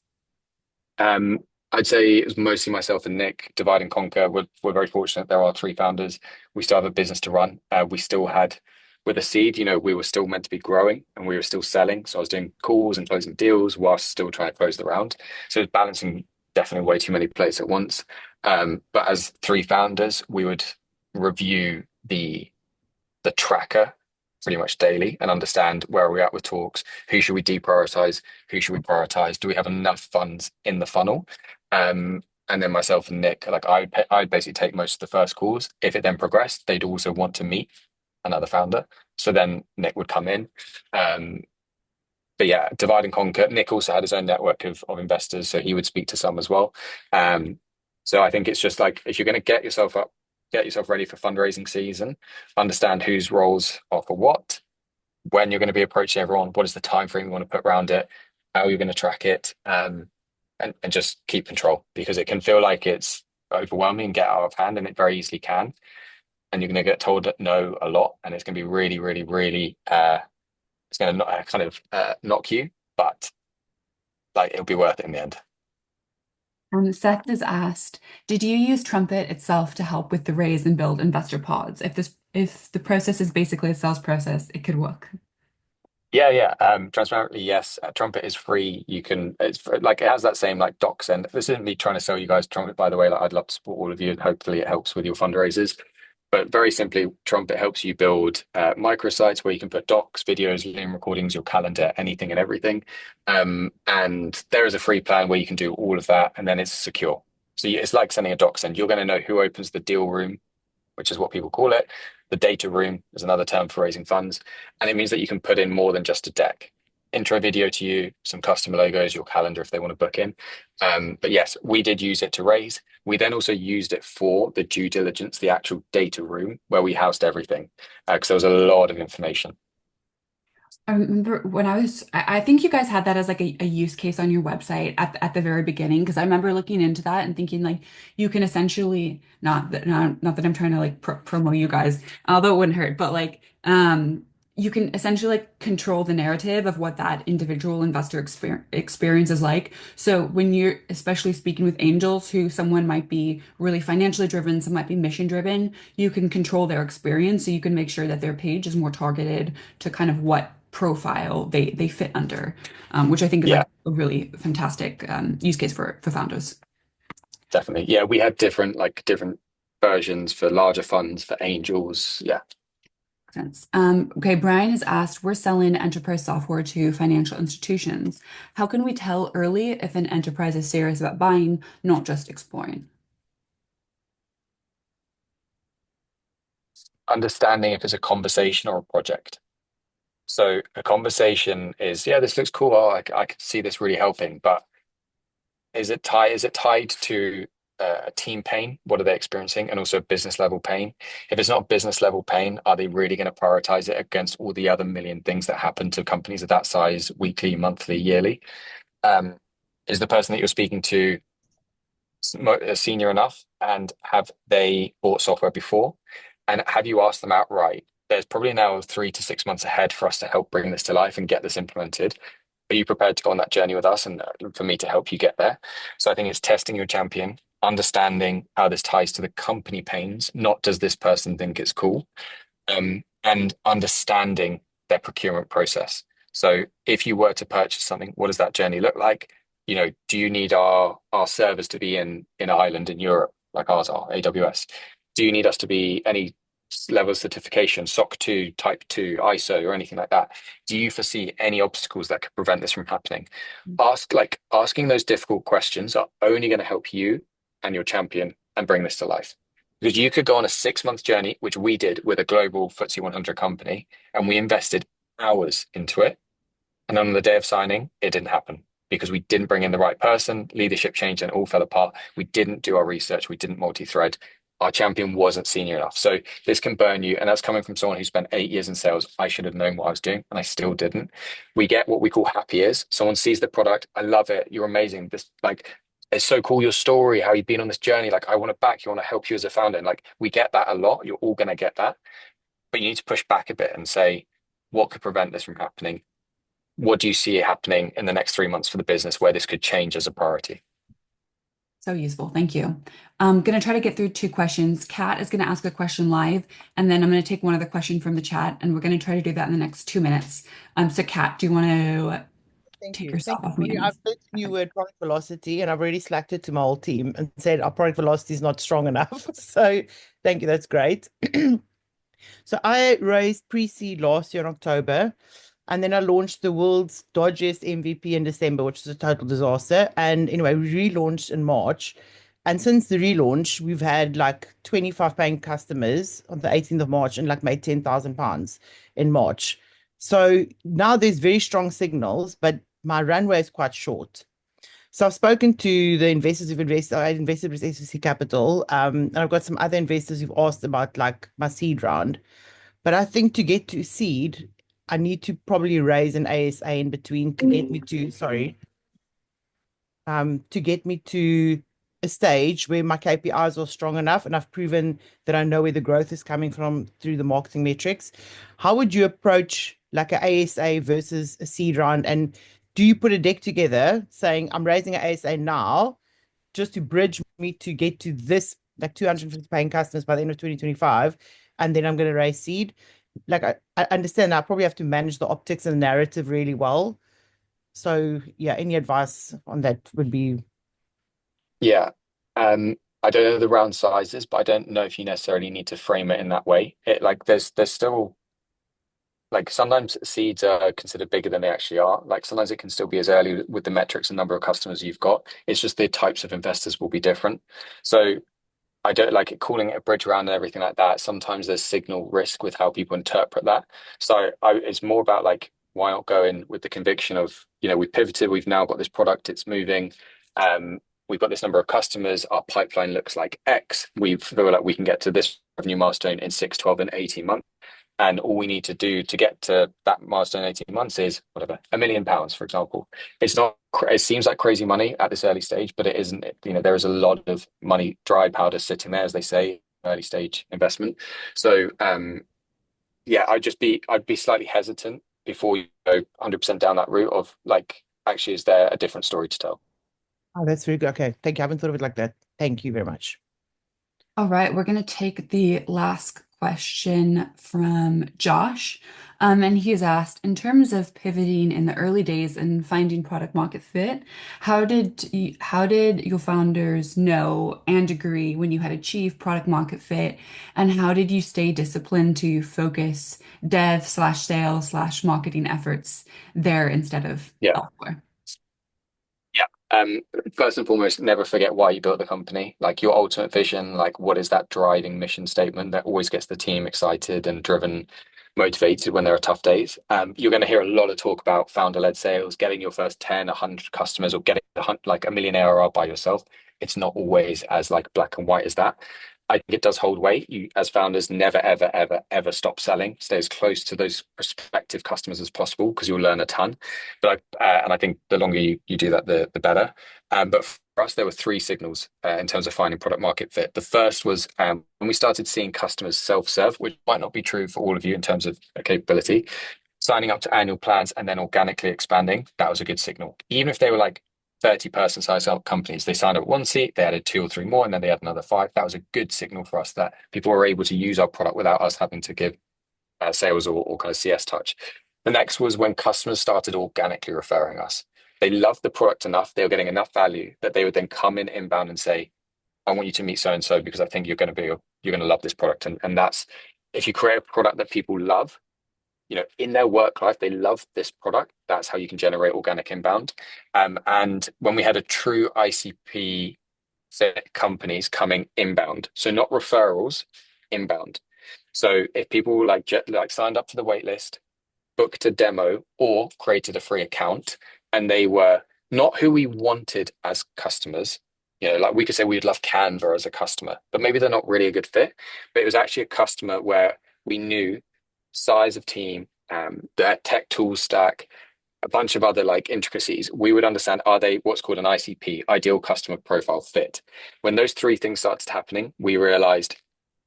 Um, I'd say it was mostly myself and Nick. Divide and conquer. We're very fortunate. There are three founders. We still have a business to run. We still had, with a seed, we were still meant to be growing and we were still selling. So I was doing calls and closing deals whilst still trying to close the round. So it was balancing definitely way too many plates at once. But as three founders, we would review the tracker pretty much daily and understand where are we at with talks, who should we deprioritize, who should we prioritize, do we have enough funds in the funnel? And then myself and Nick, like I'd basically take most of the first calls. If it then progressed, they'd also want to meet another founder. So then Nick would come in. Um, but yeah, divide and conquer. Nick also had his own network of investors, so he would speak to some as well. Um, so I think it's just like if you're going to get yourself ready for fundraising season, understand whose roles are for what, when you're going to be approaching everyone, what is the time frame you want to put around it, how you're going to track it, and just keep control because it can feel like it's overwhelming and get out of hand, and it very easily can. And you're going to get told no a lot, and it's going to be really, really, really it's going to kind of knock you, but like it'll be worth it in the end. Seth has asked, did you use Trumpet itself to help with the raise and build investor pods? If the process is basically a sales process, it could work. Yeah, yeah. Transparently, yes. Trumpet is free. Like it has that same like docs, and this isn't me trying to sell you guys Trumpet, by the way. Like I'd love to support all of you, and hopefully it helps with your fundraisers. But very simply, Trumpet helps you build microsites where you can put docs, videos, Zoom recordings, your calendar, anything and everything. And there is a free plan where you can do all of that, and then it's secure. So it's like sending a doc send. You're going to know who opens the deal room, which is what people call it. The data room is another term for raising funds. And it means that you can put in more than just a deck. Intro video to you, some customer logos, your calendar if they want to book in. But yes, we did use it to raise. We then also used it for the due diligence, the actual data room where we housed everything, because there was a lot of information. I remember when I think you guys had that as like a use case on your website at the very beginning, because I remember looking into that and thinking like you can essentially, not that I'm trying to like promote you guys, although it wouldn't hurt, but like, you can essentially like control the narrative of what that individual investor experience is like. So when you're especially speaking with angels who someone might be really financially driven, some might be mission driven, you can control their experience so you can make sure that their page is more targeted to kind of what profile they fit under, which I think is Yeah, like a really fantastic use case for founders. definitely. Yeah, we had different versions for larger funds, for angels. Yeah. Sense. Okay, Brian has asked, we're selling enterprise software to financial institutions. How can we tell early if an enterprise is serious about buying, not just exploring? Understanding if it's a conversation or a project. So a conversation is, yeah, this looks cool. Oh, I could see this really helping, but is it tied to a team pain? What are they experiencing? And also business level pain. If it's not business level pain, are they really going to prioritize it against all the other million things that happen to companies of that size weekly, monthly, yearly? Um, is the person that you're speaking to senior enough, and have they bought software before? And have you asked them outright? There's probably now 3 to 6 months ahead for us to help bring this to life and get this implemented. Are you prepared to go on that journey with us and for me to help you get there? So I think it's testing your champion, understanding how this ties to the company pains, not does this person think it's cool, and understanding their procurement process. So if you were to purchase something, what does that journey look like? Do you need our servers to be in Ireland in Europe, like ours are, AWS? Do you need us to be any level of certification, SOC 2, Type 2, ISO, or anything like that? Do you foresee any obstacles that could prevent this from happening? Asking those difficult questions are only going to help you and your champion and bring this to life. Because you could go on a 6 month journey, which we did with a global FTSE 100 company, and we invested hours into it. And on the day of signing, it didn't happen because we didn't bring in the right person. Leadership changed and it all fell apart. We didn't do our research. We didn't multi-thread. Our champion wasn't senior enough. So this can burn you. And that's coming from someone who spent 8 years in sales. I should have known what I was doing and I still didn't. We get what we call happy ears. Someone sees the product. I love it. You're amazing. This like it's so cool, your story, how you've been on this journey. Like, I want to back you, I want to help you as a founder. And like, we get that a lot. You're all going to get that. But you need to push back a bit and say, what could prevent this from happening? What do you see happening in the next 3 months for the business where this could change as a priority? So useful. Thank you. I'm going to try to get through two questions. Kat is going to ask a question live, and then I'm going to take one other question from the chat, and we're going to try to do that in the next 2 minutes. So Kat, do you want to Thank take you. Thank yourself you, off mute? Rory. I've learned a new word, product velocity, and I've already slacked it to my whole team and said our product velocity is not strong enough. So thank you. That's great. So I raised pre-seed last year in October, and then I launched the world's dodgiest MVP in December, which was a total disaster. And anyway, we relaunched in March. And since the relaunch, we've had like 25 paying customers on the 18th of March and like made £10,000 in March. So now there's very strong signals, but my runway is quite short. So I've spoken to the investors who've invested. I invested with SVC Capital, and I've got some other investors who've asked about like my seed round. But I think to get to seed, I need to probably raise an ASA in between to get me to, sorry, to get me to a stage where my KPIs are strong enough and I've proven that I know where the growth is coming from through the marketing metrics. How would you approach like a ASA versus a seed round? And do you put a deck together saying I'm raising an ASA now just to bridge me to get to this like 250 paying customers by the end of 2025, and then I'm going to raise seed? Like I understand I probably have to manage the optics and the narrative really well. So yeah, any advice on that would be. Yeah. I don't know the round sizes, but I don't know if you necessarily need to frame it in that way. It like there's still like sometimes seeds are considered bigger than they actually are. Like sometimes it can still be as early with the metrics and number of customers you've got. It's just the types of investors will be different. So I don't like it calling it a bridge round and everything like that. Sometimes there's signal risk with how people interpret that. So it's more about like, why not go in with the conviction of, we've pivoted, we've now got this product, it's moving. We've got this number of customers, our pipeline looks like X. We feel like we can get to this revenue milestone in 6, 12, and 18 months. And all we need to do to get to that milestone in 18 months is whatever, £1 million, for example. It's not, it seems like crazy money at this early stage, but it isn't. There is a lot of money, dry powder sitting there, as they say, early stage investment. So, yeah, I'd be slightly hesitant before you go 100% down that route of like, actually, is there a different story to tell? Oh, that's very good. Okay. Thank you. I haven't thought of it like that. Thank you very much. All right, we're going to take the last question from Josh. And he has asked, in terms of pivoting in the early days and finding product market fit, how did your founders know and agree when you had achieved product market fit? And how did you stay disciplined to focus dev slash sales slash marketing efforts there instead of Yeah. elsewhere? Yeah. First and foremost, never forget why you built the company. Like your ultimate vision, like what is that driving mission statement that always gets the team excited and driven, motivated when there are tough days. You're going to hear a lot of talk about founder-led sales, getting your first 10, 100 customers or getting like a million ARR by yourself. It's not always as like black and white as that. I think it does hold weight. You, as founders, never, ever, ever, ever stop selling. Stay as close to those prospective customers as possible because you'll learn a ton. And I think the longer you do that, the better. But for us, there were three signals in terms of finding product market fit. The first was when we started seeing customers self-serve, which might not be true for all of you in terms of capability, signing up to annual plans and then organically expanding. That was a good signal. Even if they were like 30-person size companies, they signed up one seat, they added two or three more, and then they had another five. That was a good signal for us that people were able to use our product without us having to give sales or kind of CS touch. The next was when customers started organically referring us. They loved the product enough, they were getting enough value that they would then come in inbound and say, I want you to meet so and so because I think you're going to love this product. And that's, if you create a product that people love, in their work life, they love this product. That's how you can generate organic inbound. And when we had a true ICP fit companies coming inbound. So not referrals, inbound. So if people like signed up to the wait list, booked a demo, or created a free account, and they were not who we wanted as customers. Like we could say we'd love Canva as a customer, but maybe they're not really a good fit. But it was actually a customer where we knew size of team, their tech tool stack, a bunch of other like intricacies. We would understand, are they what's called an ICP, ideal customer profile fit? When those three things started happening, we realized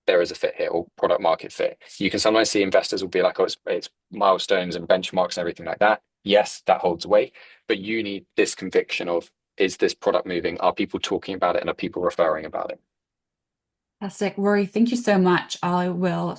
there is a fit here, or product market fit. You can sometimes see investors will be like, oh, it's milestones and benchmarks and everything like that. Yes, that holds weight, but you need this conviction of, is this product moving? Are people talking about it, and are people referring about it? Fantastic. Rory, thank you so much. I will